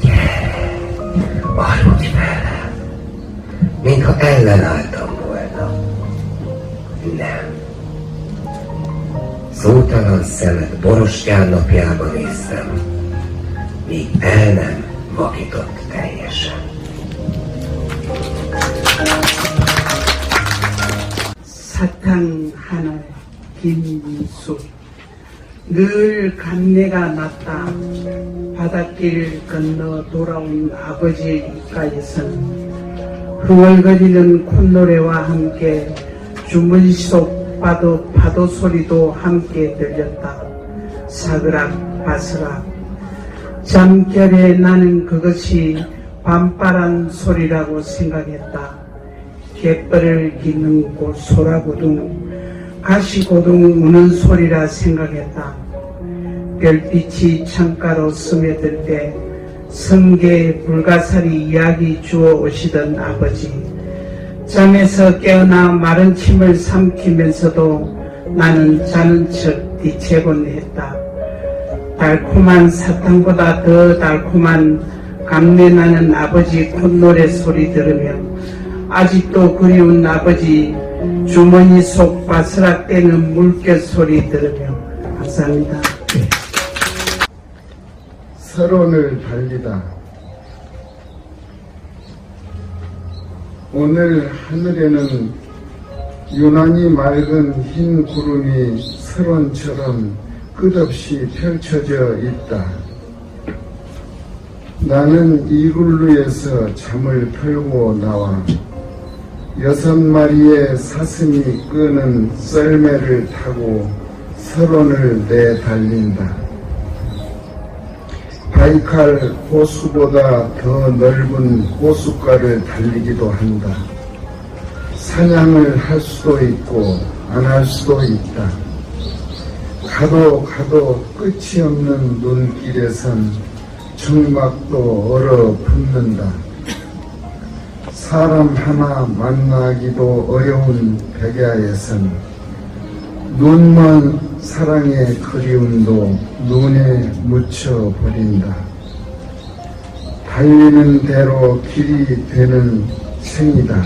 Gyere, aludj velem! Mintha ellenálltam volna. Nem. Szótalan szemed borostyán napjába néztem, míg el nem vakított teljesen. 사탕 하나 김수 늘 감내가 났다. 바닷길 건너 돌아온 아버지의 입가에선 흥얼거리는 콧노래와 함께 주문 속 파도 소리도 함께 들렸다. 사그락 바스락 잠결에 나는 그것이 밤바람 소리라고 생각했다. 갯벌을 깃는 곳 소라고둥 가시고둥 우는 소리라 생각했다. 별빛이 창가로 스며들 때 성게 불가사리 이야기 주어 오시던 아버지, 잠에서 깨어나 마른 침을 삼키면서도 나는 자는 척 뒤채곤 했다. 달콤한 사탕보다 더 달콤한 감내나는 아버지 콧노래 소리 들으며 아직도 그리운 아버지 주머니 속 바스락대는 물결 소리 들으며. 감사합니다. 서론을 달리다. 오늘 하늘에는 유난히 맑은 흰 구름이 서론처럼 끝없이 펼쳐져 있다. 나는 이글루에서 잠을 털고 나와 6마리의 사슴이 끄는 썰매를 타고 서론을 내달린다. 바이칼 호수보다 더 넓은 호숫가를 달리기도 한다. 사냥을 할 수도 있고 안 할 수도 있다. 가도 끝이 없는 눈길에선 정막도 얼어붙는다. 사람 하나 만나기도 어려운 백야에선 눈먼 사랑의 그리움도 눈에 묻혀버린다. 달리는 대로 길이 되는 생이다.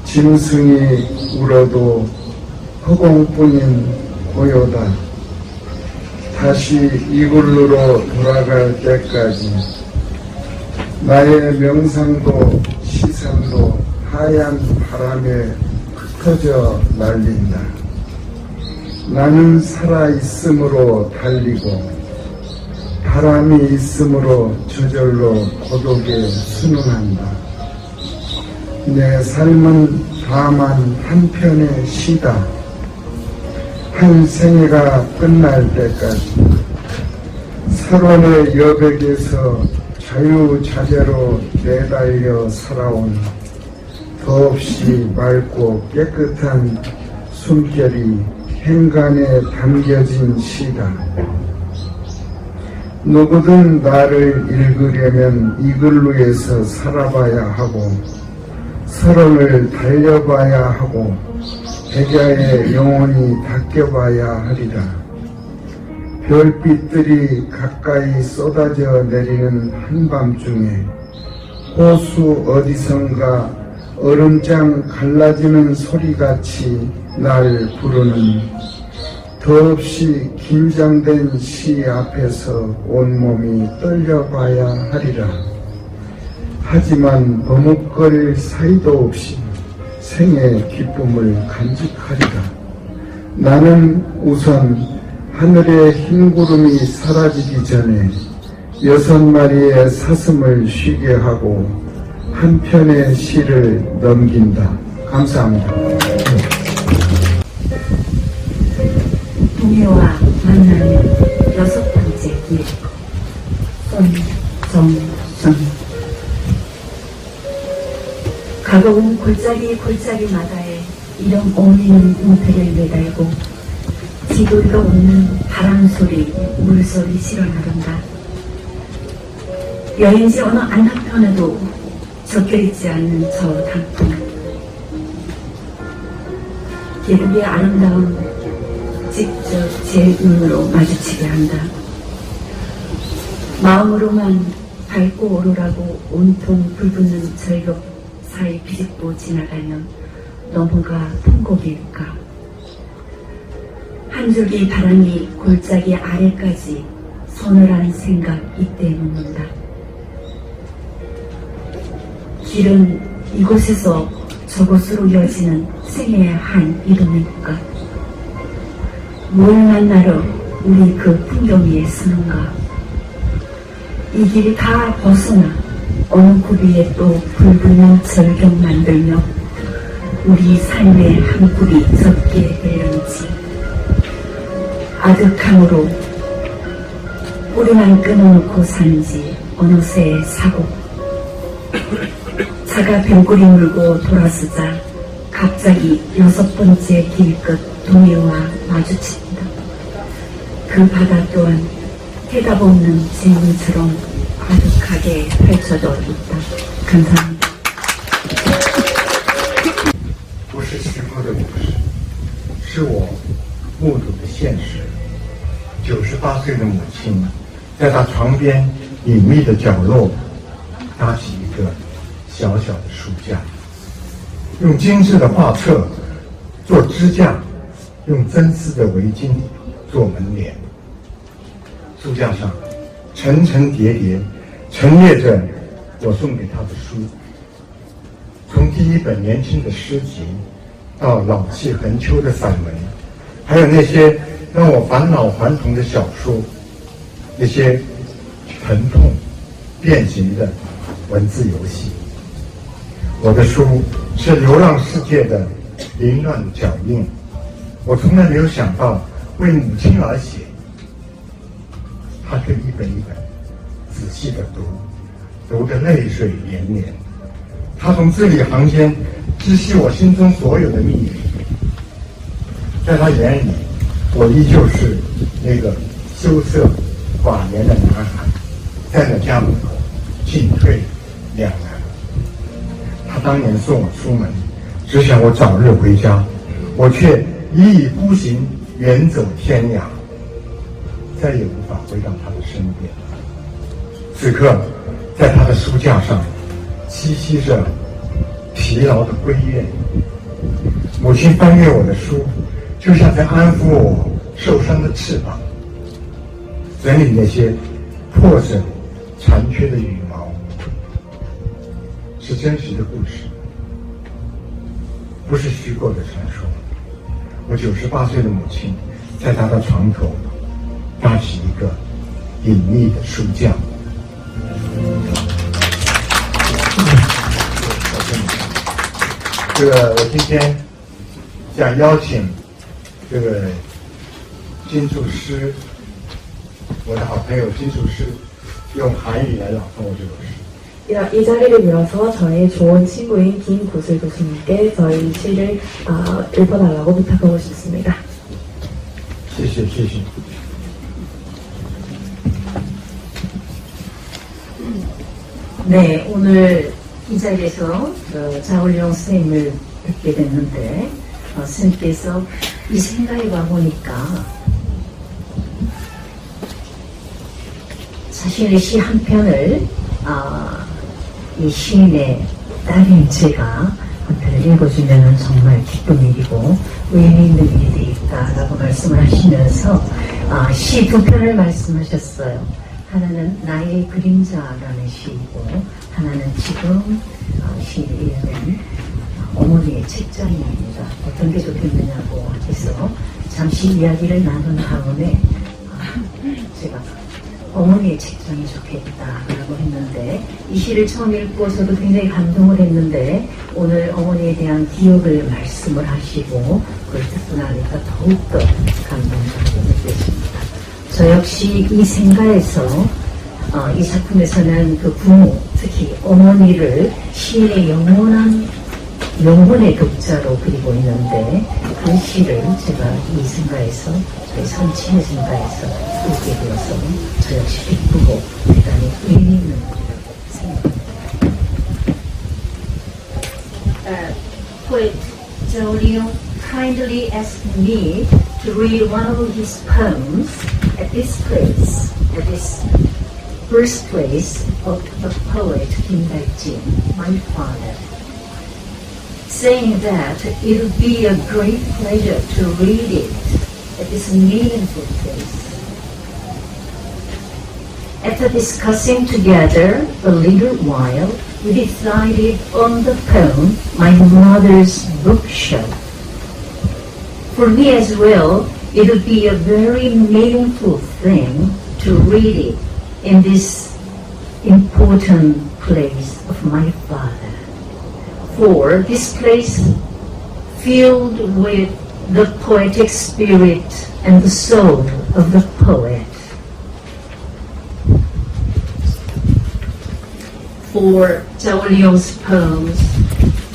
짐승이 울어도 허공뿐인 고요다. 다시 이글루로 돌아갈 때까지 나의 명상도 시선도 하얀 바람에 흩어져 날린다. 나는 살아있음으로 달리고 바람이 있음으로 저절로 고독에 순응한다. 내 삶은 다만 한편의 시다. 한 생애가 끝날 때까지 서론의 여백에서 자유자재로 내달려 살아온 더없이 맑고 깨끗한 숨결이 행간에 담겨진 시다. 누구든 나를 읽으려면 이글루에서 살아봐야 하고 서론을 달려봐야 하고 백야에 영혼이 닦여봐야 하리라. 별빛들이 가까이 쏟아져 내리는 한밤중에 호수 어디선가 얼음장 갈라지는 소리같이 날 부르는 더없이 긴장된 시 앞에서 온몸이 떨려봐야 하리라. 하지만 머뭇거릴 사이도 없이 생의 기쁨을 간직하리라. 나는 우선 하늘의 흰 구름이 사라지기 전에 6마리의 사슴을 쉬게 하고 한 편의 시를 넘긴다. 감사합니다. 동해와 만나는 6번째 길. 손정선. 가거운 골짜기마다에 이름 어울리는 웅태를 매달고 지도리가 없는 바람소리, 물소리 실어 나간다. 여행지 어느 안한편에도 적혀있지 않는 저 단풍. 계곡의 아름다움 직접 제 눈으로 마주치게 한다. 마음으로만 밟고 오르라고 온통 불붙는 절벽 사이 비집고 지나가면 너무가 통곡일까. 한 줄기 바람이 골짜기 아래까지 서늘한 생각 이때 묻는다. 길은 이곳에서 저곳으로 이어지는 생애의 한 이름일까. 뭘 만나러 우리 그 풍경 위에 서는가. 이 길이 다 벗어나 어느 구비에 또 불붙는 절벽 만들며 우리 삶의 한 굽이 젖게 되려는지. 아득함으로 뿌리만 끊어놓고 사는지 어느새 사고. 차가 병구리 물고 돌아서자 갑자기 6번째 길끝 동해와 마주칩니다. 그 바다 또한 해답 없는 질문처럼 가득하게 펼쳐져 있다. 감사합니다. 不是虚构的故事，是我目睹的现实。98岁的母亲，在她床边隐秘的角落，搭起一个小小的书架，用精致的画册做支架，用真丝的围巾做门帘。书架上层层叠叠陈列着我送给她的书，从第一本年轻的诗集，到老气横秋的散文，还有那些让我返老还童的小说，那些疼痛变形的文字游戏。我的书是流浪世界的凌乱的脚印，我从来没有想到为母亲而写。她可以一本一本仔细的读得泪水连连。她从字里行间知悉我心中所有的秘密。在她眼里，我依旧是那个羞涩寡言的男孩，在那家门口进退两难。他当年送我出门，只想我早日回家，我却一意孤行，远走天涯，再也无法回到他的身边。此刻，在他的书架上，栖息着疲劳的归雁。母亲翻阅我的书，就像在安抚我受伤的翅膀，整理那些破损残缺的羽毛。是真实的故事，不是虚构的传说。我98岁的母亲，在她的床头搭起一个隐秘的书架。我今天想邀请金柱师，我的好朋友金柱师，用韩语来朗诵我这首诗。 이 자리를 빌어서 저의 좋은 친구인 김구슬 교수님께 저희 시를 읽어달라고 부탁하고 싶습니다. 谢谢。 네, 오늘 이 자리에서 자울령 선생님을 뵙게 됐는데 선생님께서 이 생각에 와보니까 자신의 시 한 편을 이 시인의 딸인 제가 한 편을 읽어주면 정말 기쁜 일이고 의미 있는 일이 되겠다라고 말씀을 하시면서 시 두 편을 말씀하셨어요. 하나는 나의 그림자라는 시이고 하나는 지금 시를 읽는 어머니의 책장입니다. 어떤 게 좋겠느냐고 해서 잠시 이야기를 나눈 다음에 제가 어머니의 책장이 좋겠다라고 했는데 이 시를 처음 읽고 저도 굉장히 감동을 했는데 오늘 어머니에 대한 기억을 말씀을 하시고 그걸 듣고 나니까 더욱더 감동적으로 느껴집니다. 저 역시 이 생가에서 이 작품에서는 그 부모, 특히 어머니를 시인의 영혼의 독자로 그리고 있는데 그 시를 제가 이 생가에서 저희 선친의 생가에서 읽게 되어서 저 역시 기쁘고 대단히 의미 있는 일이라고 생각합니다. Poet Zhou Liu kindly asked me to read one of his poems at this place, at this birthplace of the poet Kim Dae-jin, my father, saying that it would be a great pleasure to read it at this meaningful place. After discussing together a little while, we decided on the poem, My Mother's Bookshelf. For me as well, it would be a very meaningful thing to read it in this important place of my father. For this place filled with the poetic spirit and the soul of the poet. For Zhou Liu's poems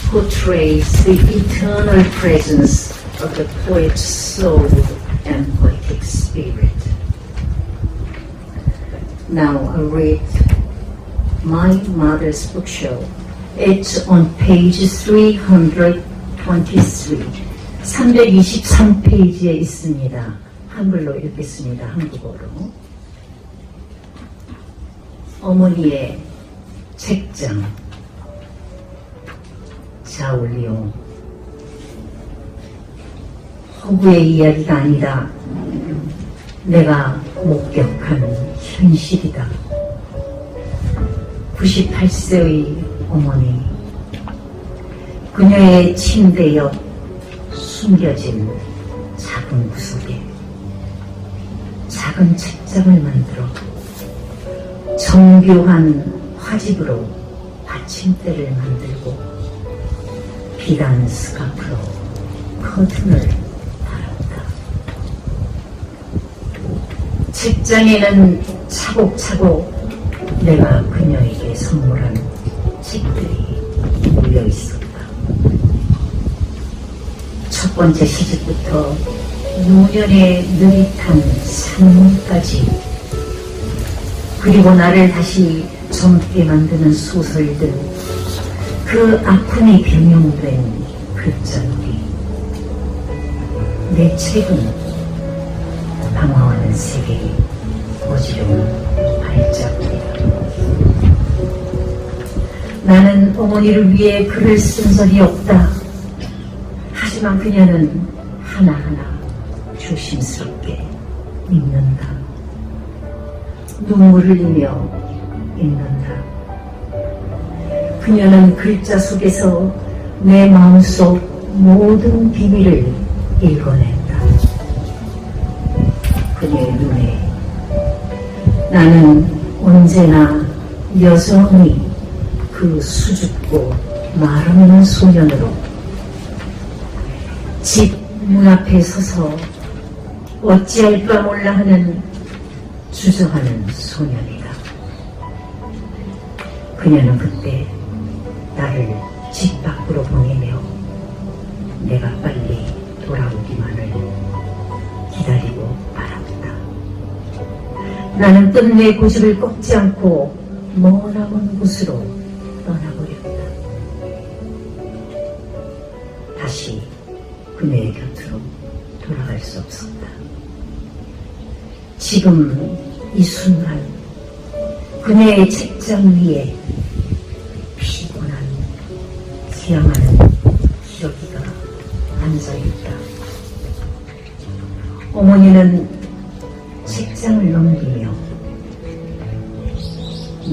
portrays the eternal presence of the poet's soul and poetic spirit. Now I'll read my mother's bookshelf. It's on page 323. 323페이지에 있습니다. 한글로 읽겠습니다. 한국어로. 어머니의 책장. 자올리옹. 허구의 이야기가 아니라 내가 목격한 현실이다. 98세의 어머니. 그녀의 침대 옆 숨겨진 작은 구석에 작은 책장을 만들어 정교한 화집으로 받침대를 만들고 비단 스카프로 커튼을 달았다. 책장에는 차곡차곡 내가 그녀에게 선물한 책들이 몰려 있었다. 첫 번째 시집부터 노년의 느릿한 산문까지, 그리고 나를 다시 젊게 만드는 소설들, 그 아픔이 변형된 글자놀이. 내 책은 방황하는 세계에 어지러운 발자국이다. 나는 어머니를 위해 글을 쓴 적이 없다. 하지만 그녀는 하나하나 조심스럽게 읽는다. 눈물을 흘리며 읽는다. 그녀는 글자 속에서 내 마음속 모든 비밀을 읽어낸다. 그녀의 눈에 나는 언제나 여전히 그 수줍고 말없는 소년으로 집 문 앞에 서서 어찌할까 몰라 하는 주저하는 소년이다. 그녀는 그때 나를 집 밖으로 보내며 내가 빨리 돌아오기만을 기다리고 바랐다. 나는 끝내 고집을 꺾지 않고 머나먼 곳으로 떠나버렸다. 다시 그녀의 곁으로 돌아갈 수 없었다. 지금 이 순간 그녀의 책장 위에 피곤한 지향하는 기러기가 앉아있다. 어머니는 책장을 넘기며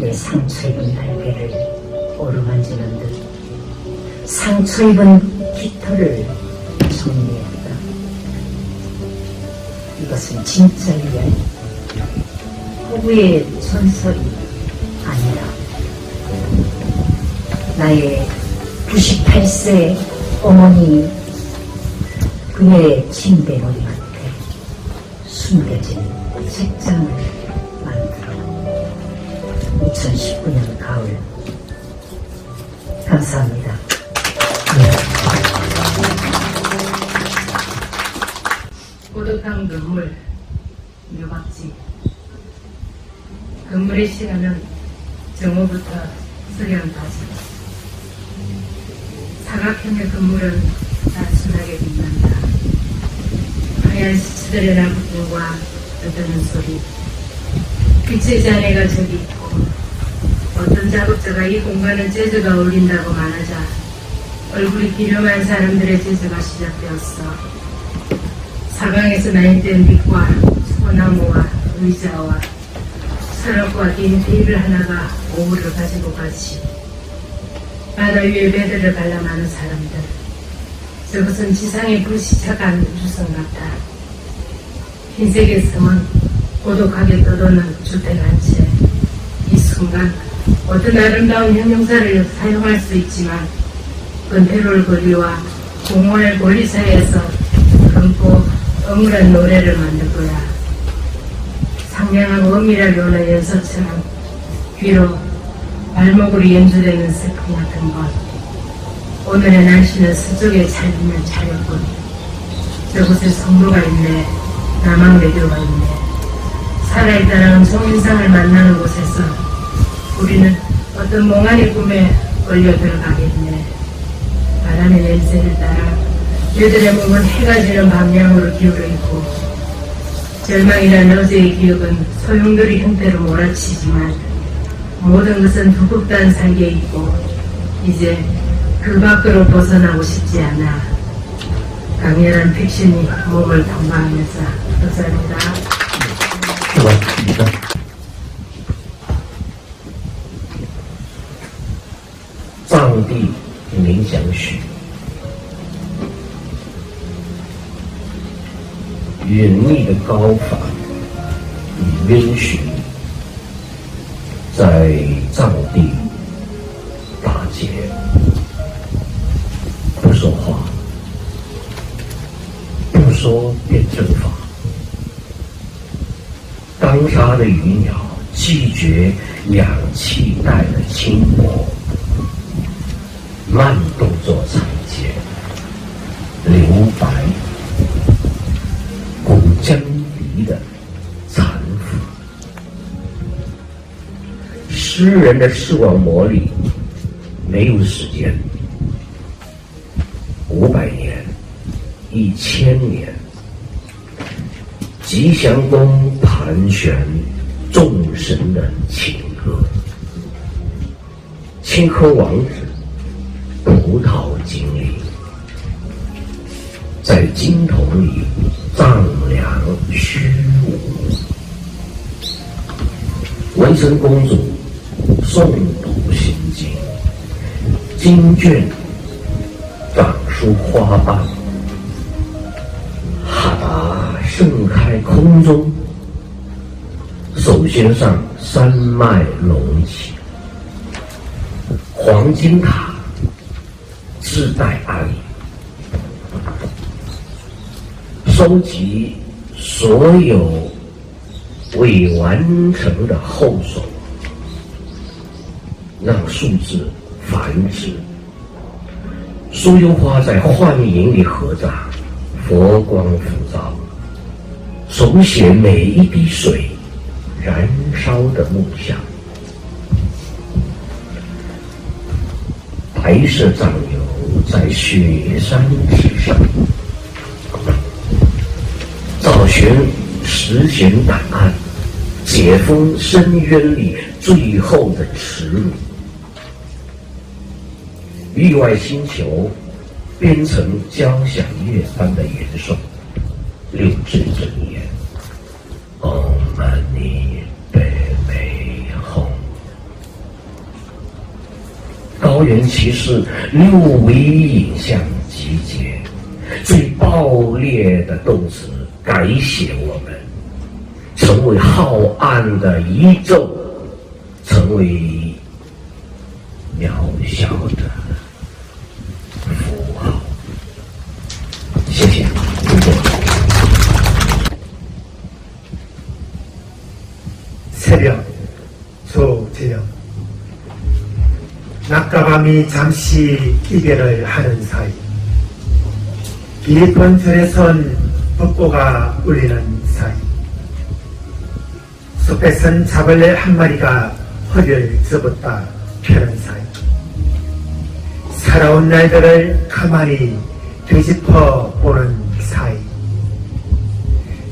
내 상처 입은 날개를 어루만지는 듯 상처 입은 깃털을 정리했다. 이것은 진짜 이야기, 허구의 전설이 아니라 나의 98세 어머니, 그녀의 침대 머리 끝에 숨겨진 책장을 만들어 2019년 가을. 감사합니다. 고독한 건물, 유박지. 건물의 시간은 정오부터 수련까지. 사각형의 건물은 단순하게 빛난다. 하얀 시치들의 나무들과 떠드는 소리. 빛의 잔해가 저기 있고, 어떤 작업자가 이 공간은 재즈가 어울린다고 말하자 얼굴이 기름한 사람들의 재즈가 시작되었어. 사방에서 나인된 빛과 소나무와 의자와 서랍과 긴 테이블 하나가 오후를 가지고 가지. 바다 위에 배들을 관람하는 사람들. 저것은 지상의 불시착한 우주선 같다. 흰색의 섬은 고독하게 떠도는 주택 한 채. 이 순간 어떤 아름다운 형용사를 사용할 수 있지만 건태롤 거리와 공원의 거리 사이에서 검고 어물한 노래를 만들 거야. 상냥하고 엄밀하게 오는 연서처럼 귀로 발목으로 연주되는 슬픔 같은 것. 오늘의 날씨는 서쪽에 찰리는 차렸군. 저곳에 성도가 있네. 남한외교가 있네. 살아있다는 송인상을 만나는 곳에서 우리는 어떤 몽환의 꿈에 걸려 들어가겠네. 바람의 냄새를 따라 그들의 몸은 해가 지는 방향으로 기울어 있고 절망이란 어제의 기억은 소용돌이 형태로 몰아치지만 모든 것은 두껍다는 살게 있고 이제 그 밖으로 벗어나고 싶지 않아. 강렬한 픽션이 몸을 탐방하면서 감사합니다. 고맙습니다.藏地冥想曲，远丽的高法与渊许，在藏地打结，不说话，不说辩证法。当沙的鱼鸟拒绝氧气带的轻薄，慢动作裁剪，留白，骨将离的残腐。诗人的视网膜里没有时间，500年、1000年，吉祥宫盘旋众神的情歌，青稞王子葡萄经历，在金桶里丈量虚无。文成公主诵读心经，经卷长出花瓣，哈达盛开空中，手心上山脉隆起，黄金塔自带爱，收集所有未完成的后手，让数字繁殖。酥油花在幻影里合掌，佛光普照，手写每一滴水燃烧的梦想。白色藏油在雪山之上，找寻十弦档案，解封深渊里最后的耻辱。域外星球编成交响乐般的演奏，六字真言：Om Mani Padme Hum。高原骑士6维影像集结，最爆裂的动词改写我们，成为浩瀚的宇宙，成为渺小的符号。谢谢。새벽 조재영 낮과 밤이 잠시 이별을 하는 사이 깊은 줄에 선 벚꽃가 울리는 사이 숲에선 자벌레 한 마리가 허리를 접었다 펴는 사이 살아온 날들을 가만히 되짚어 보는 사이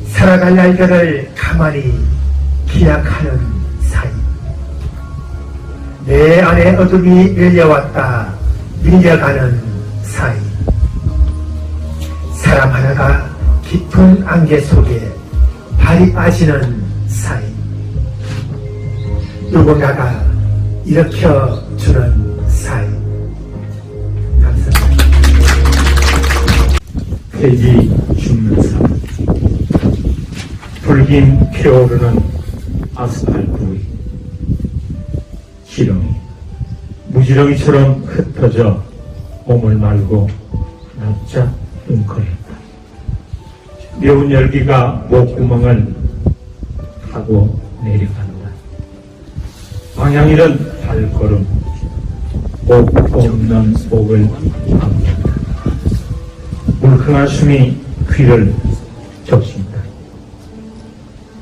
살아갈 날들을 가만히 기약하는 사이 내 안에 어둠이 밀려왔다 밀려가는 사이 사람 하나가 깊은 안개 속에 발이 빠지는 사이 누군가가 일으켜주는 사이. 감사합니다. 돼지 죽는 삶, 불긴 피어오르는 아스팔트 위, 지렁이, 무지렁이처럼 흩어져 몸을 말고 납작 웅크렸다. 매운 열기가 목구멍을 타고 내려간다. 방향 잃은 발걸음, 목 없는 목을 감는다. 물컹한 숨이 귀를 적신다.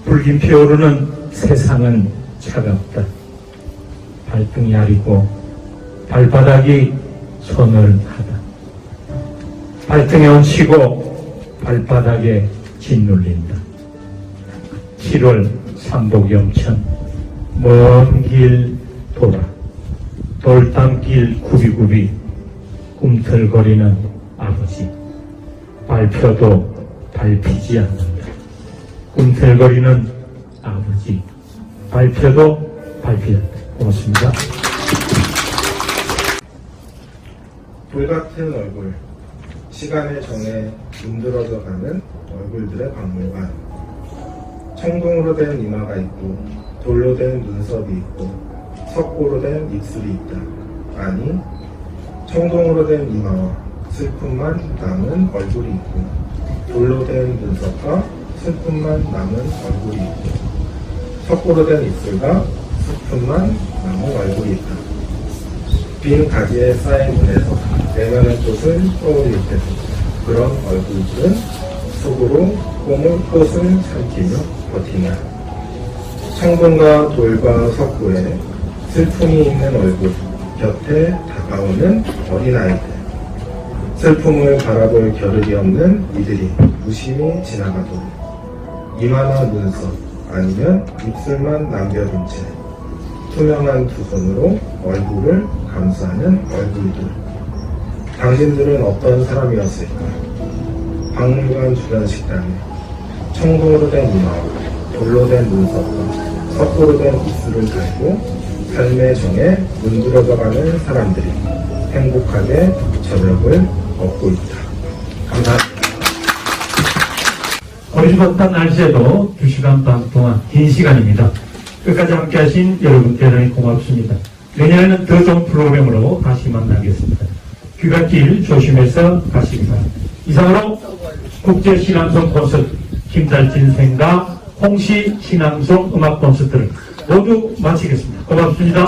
불긴 피어오르는 세상은 차갑다. 발등이 아리고 발바닥이 서늘하다. 발등에 얹히고 발바닥에 짓눌린다. 7월 삼복염천 먼 길 돌아 돌담길 구비구비 꿈틀거리는 아버지 밟혀도 밟히지 않는다. 꿈틀거리는 아버지 밟혀도 밟히지 않는다. 고맙습니다. 불같은 얼굴, 시간의 정에 문드러져가는 얼굴들의 박물관. 청동으로 된 이마가 있고 돌로 된 눈썹이 있고 석고로 된 입술이 있다. 아니, 청동으로 된 이마와 슬픔만 남은 얼굴이 있고 돌로 된 눈썹과 슬픔만 남은 얼굴이 있고 석고로 된 입술과 슬픔만 남은 얼굴이 있다. 빈 가지에 쌓인 눈에서 내면의 꽃을 떠올릴 때도 그런 얼굴들은 속으로 꽃을 삼키며 버티냐. 청동과 돌과 석고에 슬픔이 있는 얼굴 곁에 다가오는 어린아이들. 슬픔을 바라볼 겨를이 없는 이들이 무심히 지나가도 이마나 눈썹 아니면 입술만 남겨둔 채 투명한 두 손으로 얼굴을 감싸는 얼굴들. 당신들은 어떤 사람이었을까? 박물관 주변 식당에 청동으로 된 이마와 돌로 된 눈썹과 석고로 된 입술을 달고 삶의 정에 문드러져가는 사람들이 행복하게 저녁을 먹고 있다. 감사합니다. 어리버탄 날씨에도 2시간 반 동안 긴 시간입니다. 끝까지 함께 하신 여러분께 대단히 고맙습니다. 내년에는 더 좋은 프로그램으로 다시 만나겠습니다. 귀갓길 조심해서 가시기 바랍니다. 이상으로 국제신앙송 콘서트 김달진 생가 홍시 신앙송 음악 콘서트를 모두 마치겠습니다. 고맙습니다.